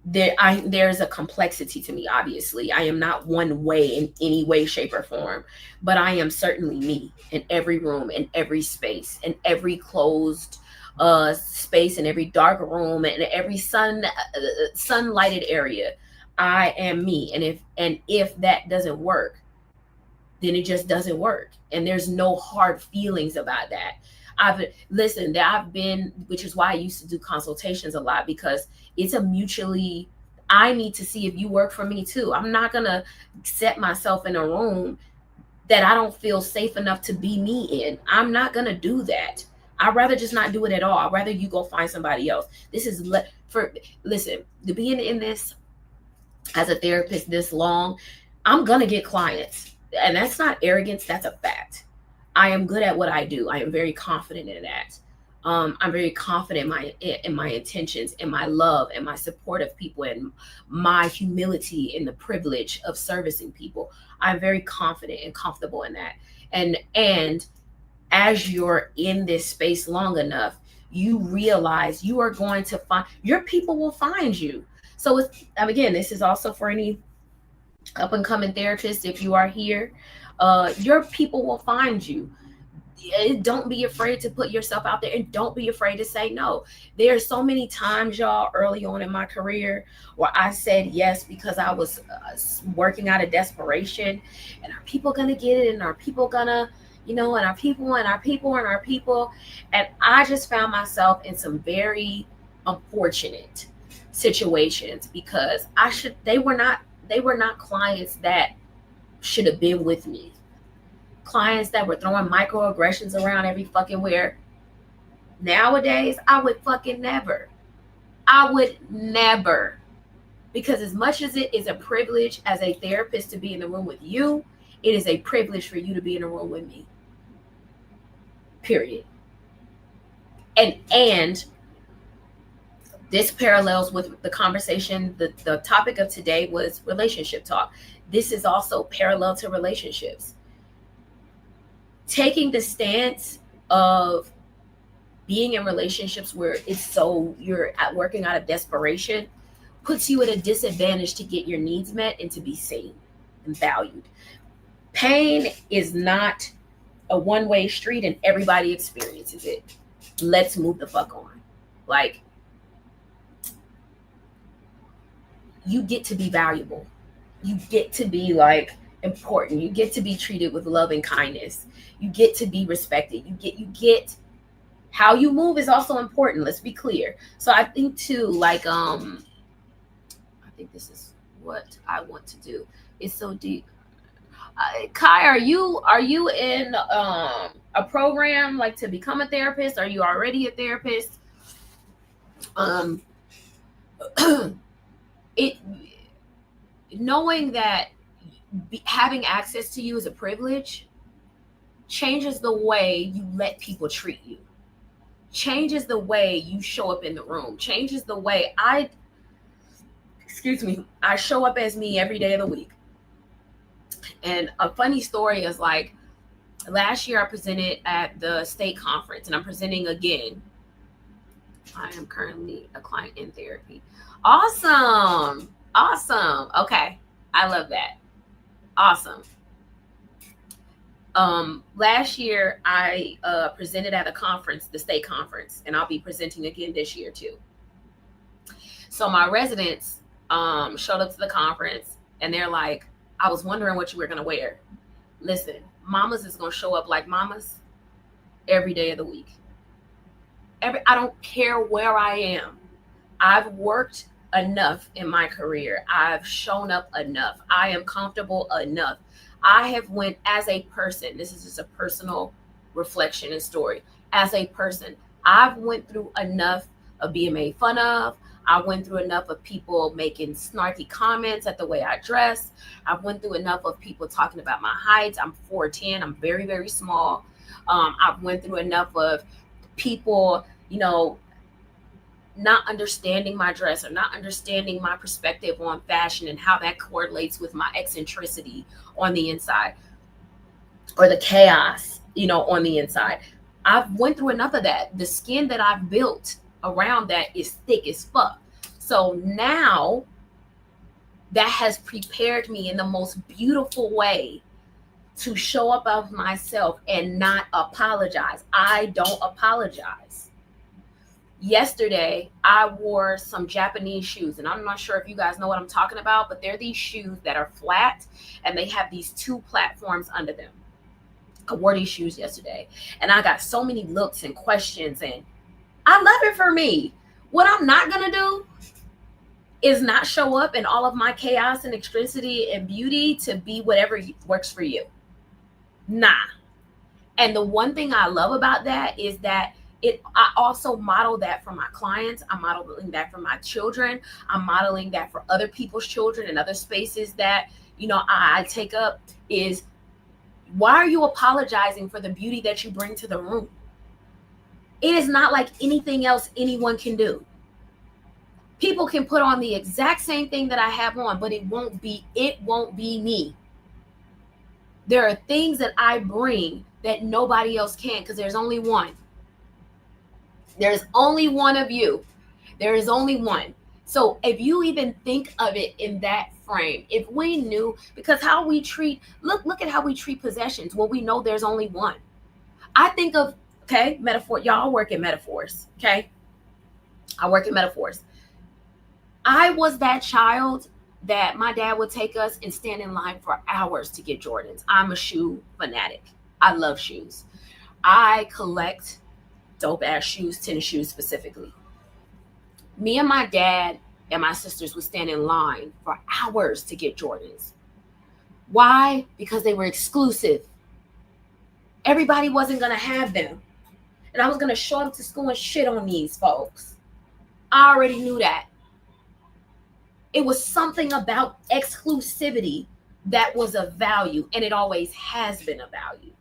there's a complexity to me. Obviously, I am not one way in any way, shape, or form, but I am certainly me in every room, in every space, in every closed space, in every dark room, and every sunlighted area. I am me. And if that doesn't work, then it just doesn't work. And there's no hard feelings about that. Which is why I used to do consultations a lot, because it's I need to see if you work for me too. I'm not going to set myself in a room that I don't feel safe enough to be me in. I'm not going to do that. I'd rather just not do it at all. I'd rather you go find somebody else. Listen, to being in this as a therapist this long, I'm going to get clients. And that's not arrogance. That's a fact. I am good at what I do. I am very confident in that. I'm very confident in my intentions, and my love, and my support of people, and my humility, and the privilege of servicing people. I'm very confident and comfortable in that. And as you're in this space long enough, you realize you are going to find your people will find you. So again, this is also for any up and coming therapists. If you are here, your people will find you. Don't be afraid to put yourself out there, and don't be afraid to say no. There are so many times, y'all, early on in my career where I said yes because I was working out of desperation. And are people gonna get it? And are people gonna, and our people. And I just found myself in some very unfortunate situations, because they were not clients that should have been with me. Clients that were throwing microaggressions around every fucking where. Nowadays, I would never. Because as much as it is a privilege as a therapist to be in the room with you, it is a privilege for you to be in a room with me. Period. And this parallels with the conversation. The topic of today was relationship talk. This is also parallel to relationships. Taking the stance of being in relationships where you're working out of desperation, puts you at a disadvantage to get your needs met and to be seen and valued. Pain is not a one-way street and everybody experiences it. Let's move the fuck on. Like, you get to be valuable. You get to be like important. You get to be treated with love and kindness. You get to be respected. You get how you move is also important. Let's be clear. So I think too, like, I think this is what I want to do. It's so deep. Kai, are you in a program like to become a therapist? Are you already a therapist? It knowing that having access to you is a privilege changes the way you let people treat you, changes the way you show up in the room, changes the way I show up as me every day of the week. And a funny story is, like, last year I presented at the state conference, and I'm presenting again. I am currently a client in therapy. Awesome. Okay. I love that. Awesome. Last year I presented at a conference, the state conference, and I'll be presenting again this year too. So my residents showed up to the conference, and they're like, I was wondering what you were going to wear. Listen, mamas is going to show up like mamas every day of the week. I don't care where I am. I've worked enough in my career. I've shown up enough. I am comfortable enough. I have went as a person. This is just a personal reflection and story. As a person, I've went through enough of being made fun of. I went through enough of people making snarky comments at the way I dress. I've went through enough of people talking about my height. I'm 4'10". I'm very, very small. I've went through enough of people, not understanding my dress or not understanding my perspective on fashion and how that correlates with my eccentricity on the inside or the chaos, on the inside. I've went through enough of that. The skin that I've built around that is thick as fuck. So now that has prepared me in the most beautiful way to show up of myself and not apologize. I don't apologize. Yesterday, I wore some Japanese shoes, and I'm not sure if you guys know what I'm talking about, but they're these shoes that are flat, and they have these two platforms under them. I wore these shoes yesterday, and I got so many looks and questions, and I love it for me. What I'm not going to do is not show up in all of my chaos and eccentricity and beauty to be whatever works for you. Nah. And the one thing I love about that is that I also model that for my clients. I'm modeling that for my children. I'm modeling that for other people's children and other spaces that, I take up is, why are you apologizing for the beauty that you bring to the room? It is not like anything else anyone can do. People can put on the exact same thing that I have on, but it won't be me. There are things that I bring that nobody else can, because there's only one. There's only one of you. There is only one. So if you even think of it in that frame, if we knew, because how we treat, look at how we treat possessions when we know there's only one. I think of, okay, metaphor. Y'all work in metaphors, okay? I work in metaphors. I was that child that my dad would take us and stand in line for hours to get Jordans. I'm a shoe fanatic. I love shoes. I collect dope ass shoes, tennis shoes specifically. Me and my dad and my sisters would stand in line for hours to get Jordans. Why? Because they were exclusive. Everybody wasn't going to have them. And I was going to show up to school and shit on these folks. I already knew that. It was something about exclusivity that was of value, and it always has been a value.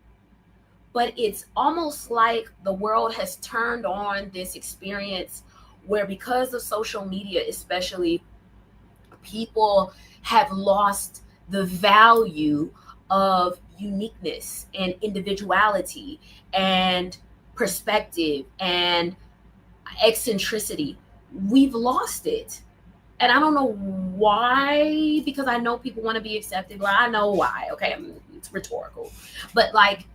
But it's almost like the world has turned on this experience where, because of social media especially, people have lost the value of uniqueness and individuality and perspective and eccentricity. We've lost it. And I don't know why, because I know people want to be accepted, but I know why. Okay, it's rhetorical. But like,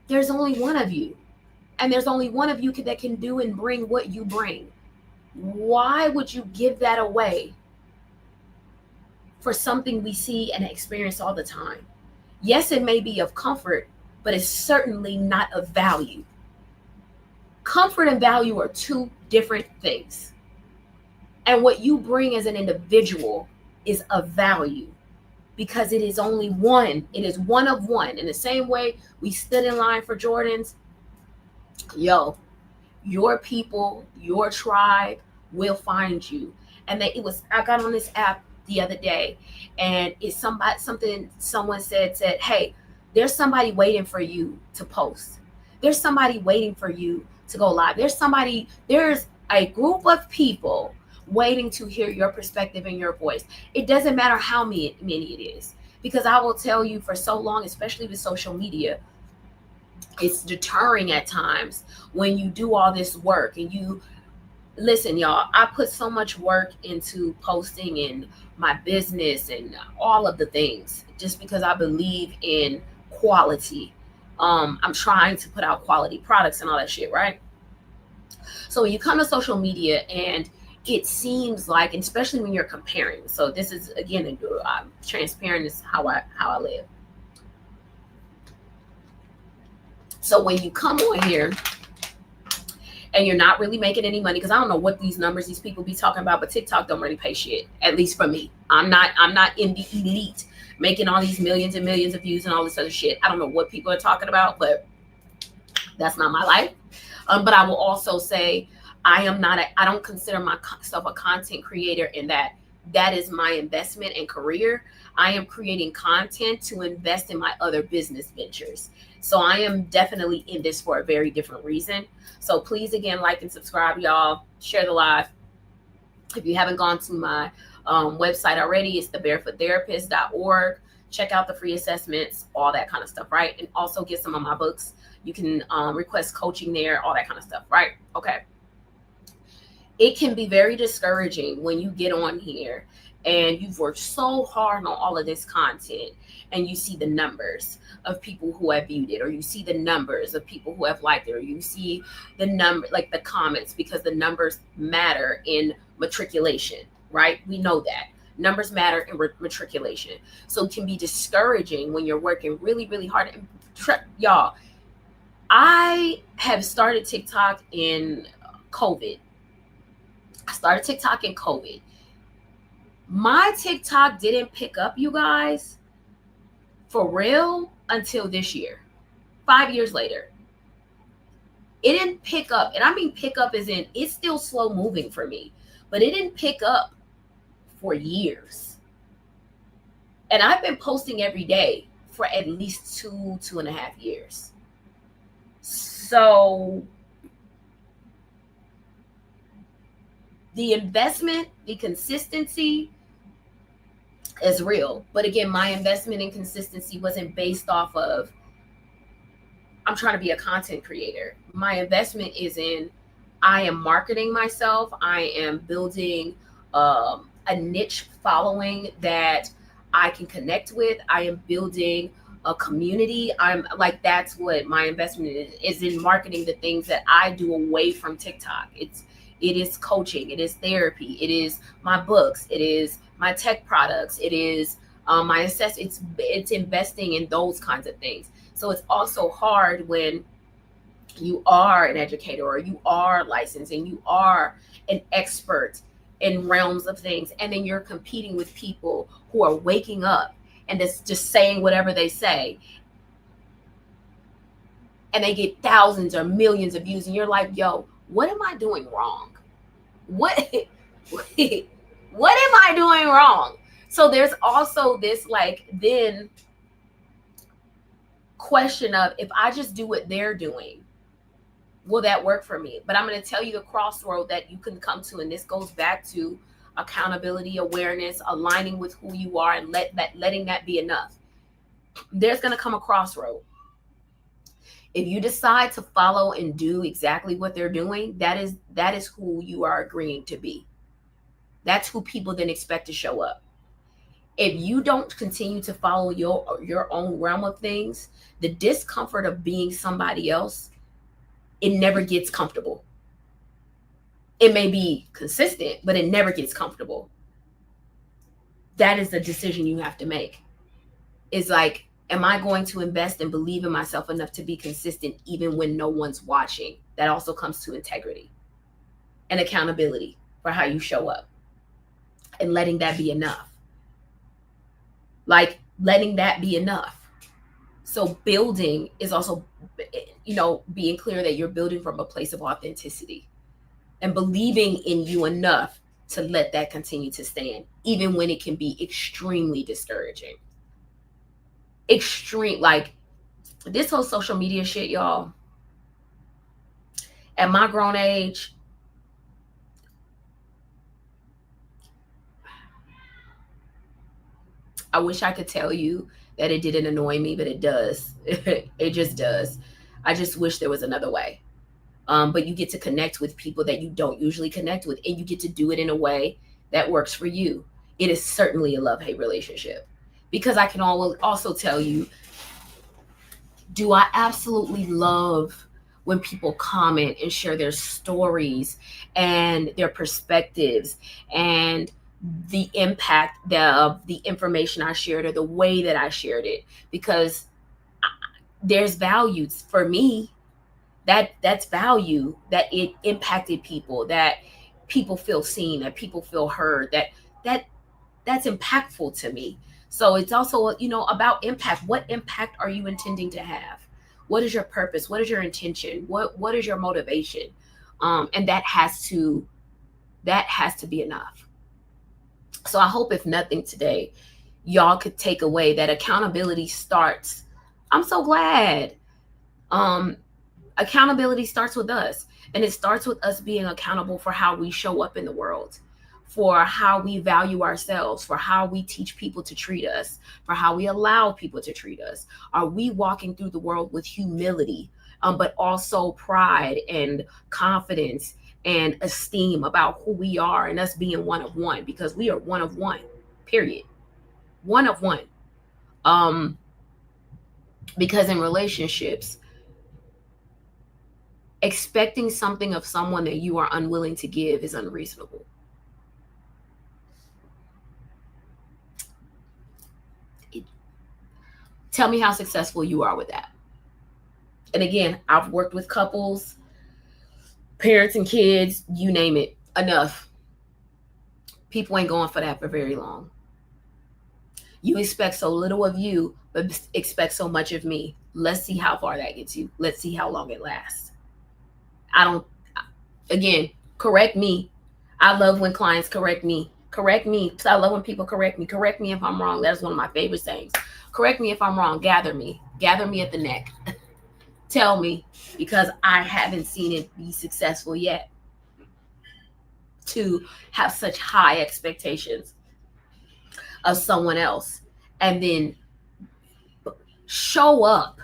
there's only one of you. And there's only one of you that can do and bring what you bring. Why would you give that away for something we see and experience all the time? Yes, it may be of comfort, but it's certainly not of value. Comfort and value are two different things. And what you bring as an individual is of value, because it is only one. It is one of one. In the same way we stood in line for Jordans, yo, your people, your tribe will find you. And I got on this app the other day, and it's someone said, hey, there's somebody waiting for you to post. There's somebody waiting for you to go live. There's a group of people waiting to hear your perspective and your voice. It doesn't matter how many it is, because I will tell you, for so long, especially with social media, it's deterring at times when you do all this work. And you listen, y'all, I put so much work into posting and my business and all of the things, just because I believe in quality. I'm trying to put out quality products and all that shit, right? So when you come to social media, and it seems like, and especially when you're comparing, so this is, again, I'm transparent, this is how I live. So when you come on here and you're not really making any money, because I don't know what these numbers these people be talking about, but TikTok don't really pay shit, at least for me. I'm not in the elite making all these millions and millions of views and all this other shit. I don't know what people are talking about, but that's not my life. But I will also say, I don't consider myself a content creator, in that is my investment and career. I am creating content to invest in my other business ventures. So I am definitely in this for a very different reason. So please, again, like and subscribe, y'all. Share the live. If you haven't gone to my website already, it's thebarefootTherapist.org. Check out the free assessments, all that kind of stuff, right? And also get some of my books. You can request coaching there, all that kind of stuff, right? Okay. It can be very discouraging when you get on here and you've worked so hard on all of this content, and you see the numbers of people who have viewed it, or you see the numbers of people who have liked it, or you see the number, like the comments, because the numbers matter in matriculation, right? We know that numbers matter in matriculation. So it can be discouraging when you're working really, really hard. Y'all, I have started TikTok in COVID. My TikTok didn't pick up, you guys, for real, until this year, 5 years later. It didn't pick up. And I mean pick up as in, it's still slow moving for me, but it didn't pick up for years. And I've been posting every day for at least 2.5 years. So the investment, the consistency is real. But again, my investment in consistency wasn't based off of, I'm trying to be a content creator. My investment is in, I am marketing myself. I am building a niche following that I can connect with. I am building a community. That's what my investment is in marketing the things that I do away from TikTok. It is coaching. It is therapy. It is my books. It is my tech products. It is my assessment. It's investing in those kinds of things. So it's also hard when you are an educator, or you are licensed, and you are an expert in realms of things, and then you're competing with people who are waking up and just saying whatever they say, and they get thousands or millions of views, and you're like, yo, what am I doing wrong? What am I doing wrong? So there's also this then question of, if I just do what they're doing, will that work for me? But I'm going to tell you the crossroad that you can come to, and this goes back to accountability, awareness, aligning with who you are, and letting that be enough. There's going to come a crossroad. If you decide to follow and do exactly what they're doing, that is who you are agreeing to be. That's who people then expect to show up. If you don't continue to follow your own realm of things, the discomfort of being somebody else, it never gets comfortable. It may be consistent, but it never gets comfortable. That is the decision you have to make. It's like, am I going to invest and believe in myself enough to be consistent even when no one's watching? That also comes to integrity and accountability for how you show up, and letting that be enough. Like, letting that be enough. So building is also, being clear that you're building from a place of authenticity and believing in you enough to let that continue to stand, even when it can be extremely discouraging. Like this whole social media shit, y'all, at my grown age, I wish I could tell you that it didn't annoy me, but it does. It just does. I just wish there was another way. But you get to connect with people that you don't usually connect with, and you get to do it in a way that works for you. It is certainly a love-hate relationship, because I can also tell you, do I absolutely love when people comment and share their stories and their perspectives and the impact of the information I shared or the way that I shared it, because there's value for me. That's value, that it impacted people, that people feel seen, that people feel heard, that's impactful to me. So it's also, about impact. What impact are you intending to have? What is your purpose? What is your intention? What is your motivation? And that has to be enough. So I hope, if nothing today, y'all could take away that accountability starts. I'm so glad. Accountability starts with us, and it starts with us being accountable for how we show up in the world, for how we value ourselves, for how we teach people to treat us, for how we allow people to treat us. Are we walking through the world with humility, but also pride and confidence and esteem about who we are, and us being one of one, because we are one of one, period. One of one. Because in relationships, expecting something of someone that you are unwilling to give is unreasonable. Tell me how successful you are with that. And again, I've worked with couples, parents and kids, you name it, enough. People ain't going for that for very long. You expect so little of you, but expect so much of me. Let's see how far that gets you. Let's see how long it lasts. Again, correct me. I love when clients correct me. Correct me. I love when people correct me. Correct me if I'm wrong. That is one of my favorite sayings. Correct me if I'm wrong. Gather me. Gather me at the neck. Tell me, because I haven't seen it be successful yet to have such high expectations of someone else and then show up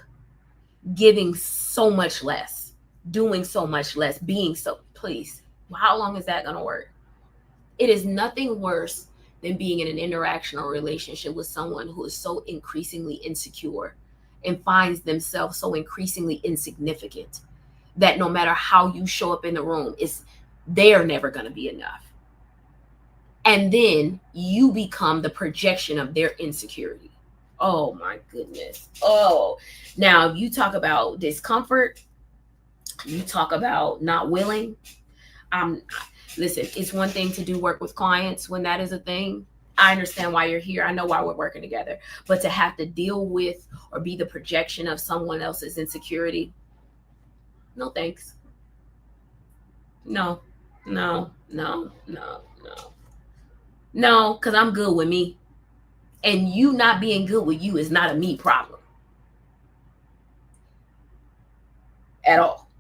giving so much less, doing so much less, being so. Please, how long is that going to work? It is nothing worse than being in an interaction or relationship with someone who is so increasingly insecure and finds themselves so increasingly insignificant that no matter how you show up in the room, they're never going to be enough. And then you become the projection of their insecurity. Oh my goodness. Oh, now you talk about discomfort. You talk about not willing. Listen, it's one thing to do work with clients when that is a thing. I understand why you're here. I know why we're working together. But to have to deal with or be the projection of someone else's insecurity, no thanks. No, because I'm good with me. And you not being good with you is not a me problem at all.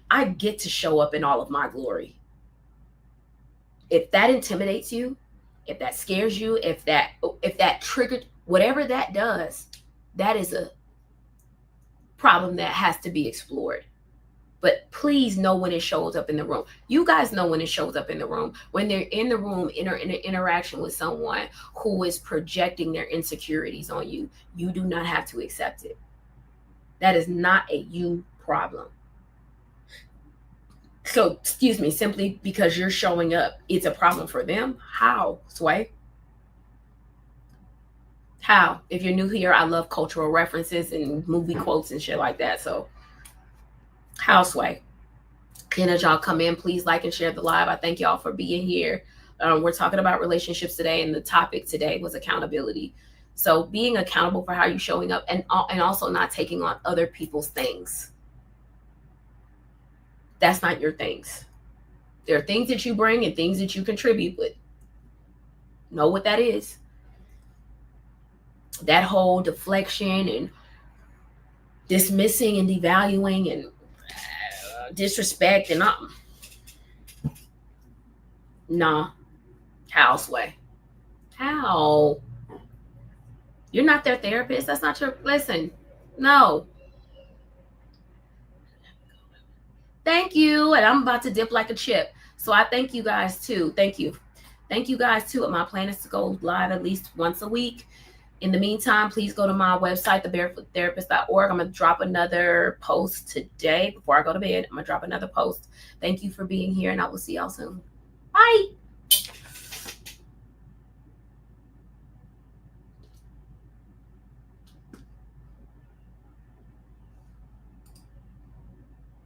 I get to show up in all of my glory. If that intimidates you, if that scares you, if that triggered, whatever that does, that is a problem that has to be explored. But please know when it shows up in the room. You guys know when it shows up in the room. When they're in the room, in an interaction with someone who is projecting their insecurities on you, you do not have to accept it. That is not a you problem. So, excuse me, simply because you're showing up, it's a problem for them. How, Sway? How? If you're new here, I love cultural references and movie quotes and shit like that. So, how, Sway? And as y'all come in, please like and share the live. I thank y'all for being here. We're talking about relationships today, and the topic today was accountability. So being accountable for how you're showing up, and also not taking on other people's things. That's not your things. There are things that you bring and things that you contribute with. Know what that is. That whole deflection and dismissing and devaluing and disrespect and nah. Houseway. How? You're not their therapist. That's not your listen. No. Thank you. And I'm about to dip like a chip. So I thank you guys too. Thank you. Thank you guys too. My plan is to go live at least once a week. In the meantime, please go to my website, thebarefoottherapist.org. I'm going to drop another post today before I go to bed. I'm going to drop another post. Thank you for being here, and I will see y'all soon. Bye.